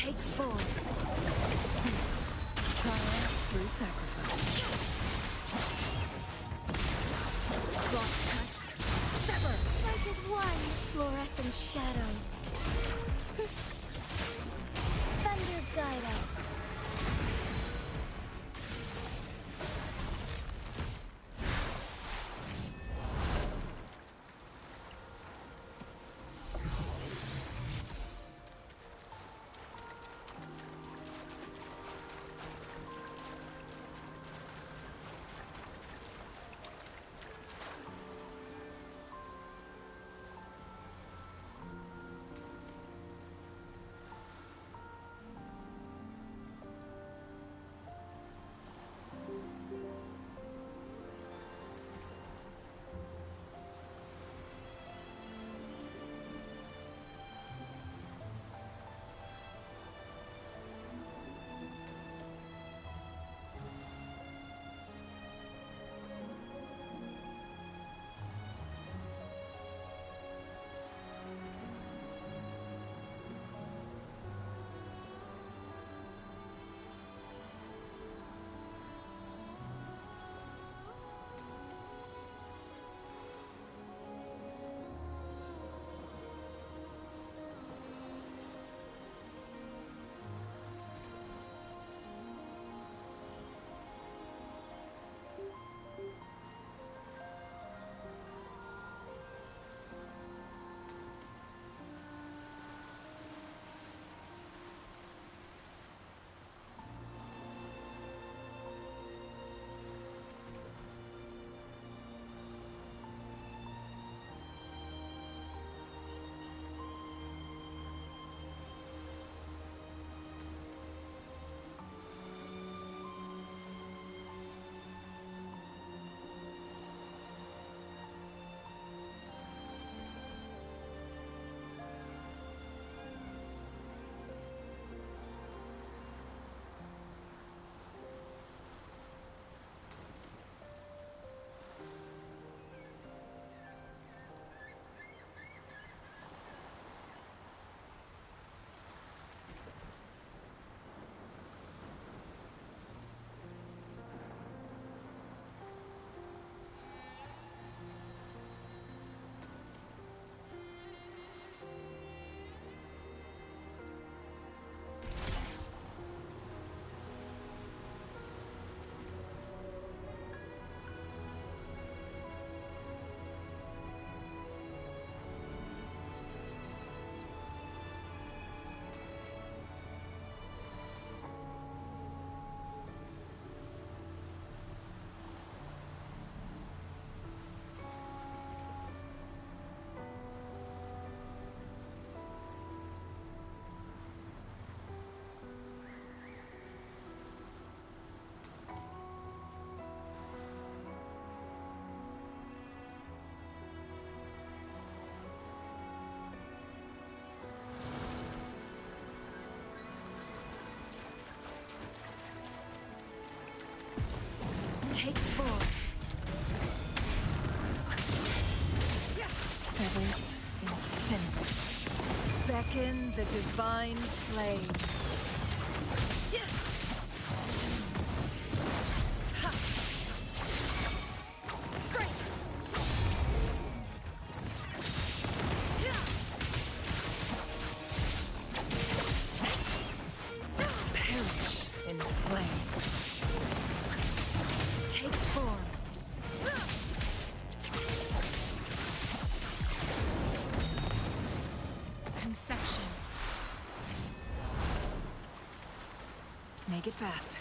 Take 4. Trial through sacrifice. Cross cut. Sever! Strike as one, fluorescent shadows. Thunder guide us. Take 4. Feathers incinerate. Beckon the divine flames. Perish in flames. Take 4. Conception. Make it fast.